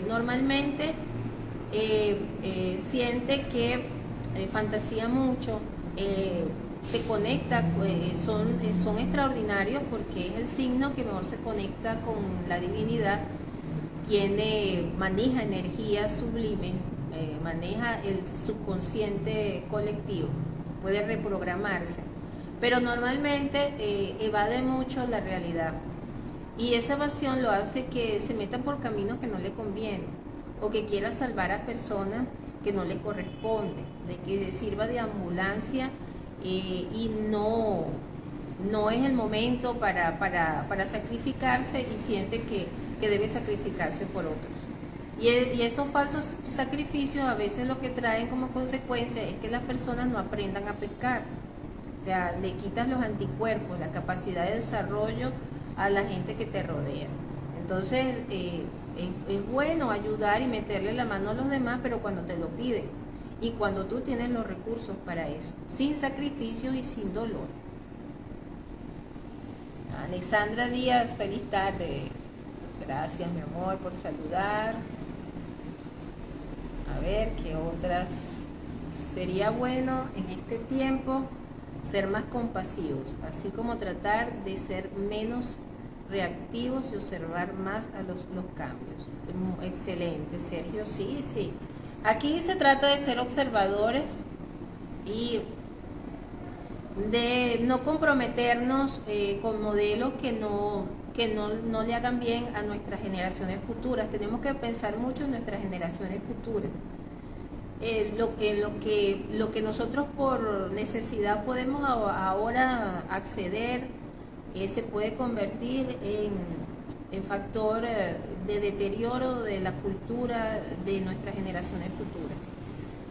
normalmente siente que fantasía mucho, se conecta, son extraordinarios porque es el signo que mejor se conecta con la divinidad, maneja energía sublime, maneja el subconsciente colectivo, puede reprogramarse, pero normalmente evade mucho la realidad, y esa evasión lo hace que se meta por caminos que no le convienen, o que quiera salvar a personas que no le corresponde, de que sirva de ambulancia y no es el momento para sacrificarse, y siente que debe sacrificarse por otros. Y esos falsos sacrificios a veces lo que traen como consecuencia es que las personas no aprendan a pescar. O sea, le quitas los anticuerpos, la capacidad de desarrollo a la gente que te rodea. Entonces, es bueno ayudar y meterle la mano a los demás, pero cuando te lo piden y cuando tú tienes los recursos para eso, sin sacrificio y sin dolor. Alexandra Díaz, feliz tarde. Gracias, mi amor, por saludar. A ver, ¿qué otras? Sería bueno en este tiempo ser más compasivos, así como tratar de ser menos reactivos y observar más a los cambios. Excelente, Sergio, sí. Aquí se trata de ser observadores y de no comprometernos con modelos que no le hagan bien a nuestras generaciones futuras. Tenemos que pensar mucho en nuestras generaciones futuras. Lo que nosotros por necesidad podemos ahora acceder se puede convertir en factor de deterioro de la cultura de nuestras generaciones futuras.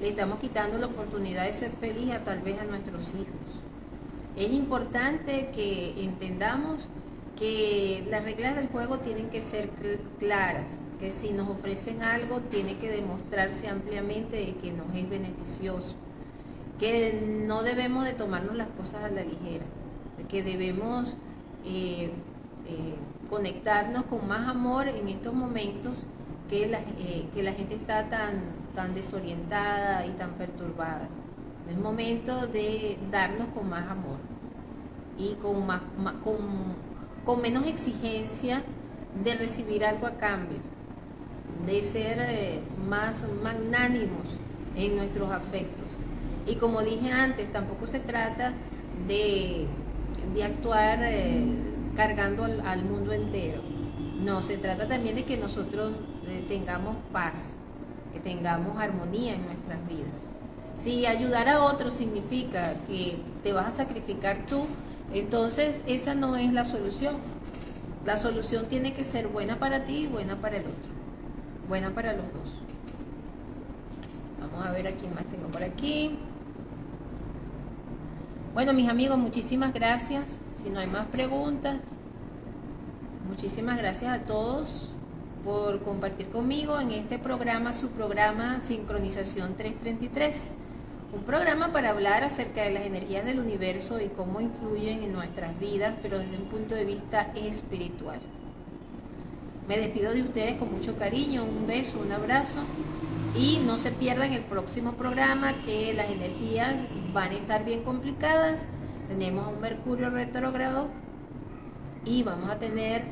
Le estamos quitando la oportunidad de ser feliz tal vez a nuestros hijos. Es importante que entendamos que las reglas del juego tienen que ser claras, que si nos ofrecen algo tiene que demostrarse ampliamente de que nos es beneficioso, que no debemos de tomarnos las cosas a la ligera, que debemos conectarnos con más amor en estos momentos que la gente está tan desorientada y tan perturbada. Es momento de darnos con más amor y con menos exigencia de recibir algo a cambio, de ser más magnánimos en nuestros afectos. Y como dije antes, tampoco se trata de actuar cargando al mundo entero. No, se trata también de que nosotros tengamos paz, que tengamos armonía en nuestras vidas. Si ayudar a otros significa que te vas a sacrificar tú, entonces esa no es la solución. La solución tiene que ser buena para ti y buena para el otro. Buena para los dos. Vamos a ver a quién más tengo por aquí. Bueno, mis amigos, muchísimas gracias. Si no hay más preguntas, muchísimas gracias a todos por compartir conmigo en este programa, su programa Sincronización 333. Un programa para hablar acerca de las energías del universo y cómo influyen en nuestras vidas, pero desde un punto de vista espiritual. Me despido de ustedes con mucho cariño, un beso, un abrazo, y no se pierdan el próximo programa, que las energías van a estar bien complicadas. Tenemos un Mercurio retrógrado y vamos a tener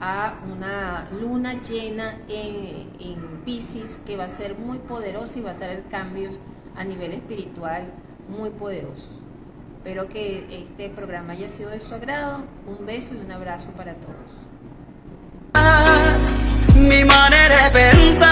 a una luna llena en Piscis, que va a ser muy poderosa y va a traer cambios a nivel espiritual muy poderosos. Espero que este programa haya sido de su agrado. Un beso y un abrazo para todos. Mi manera de pensar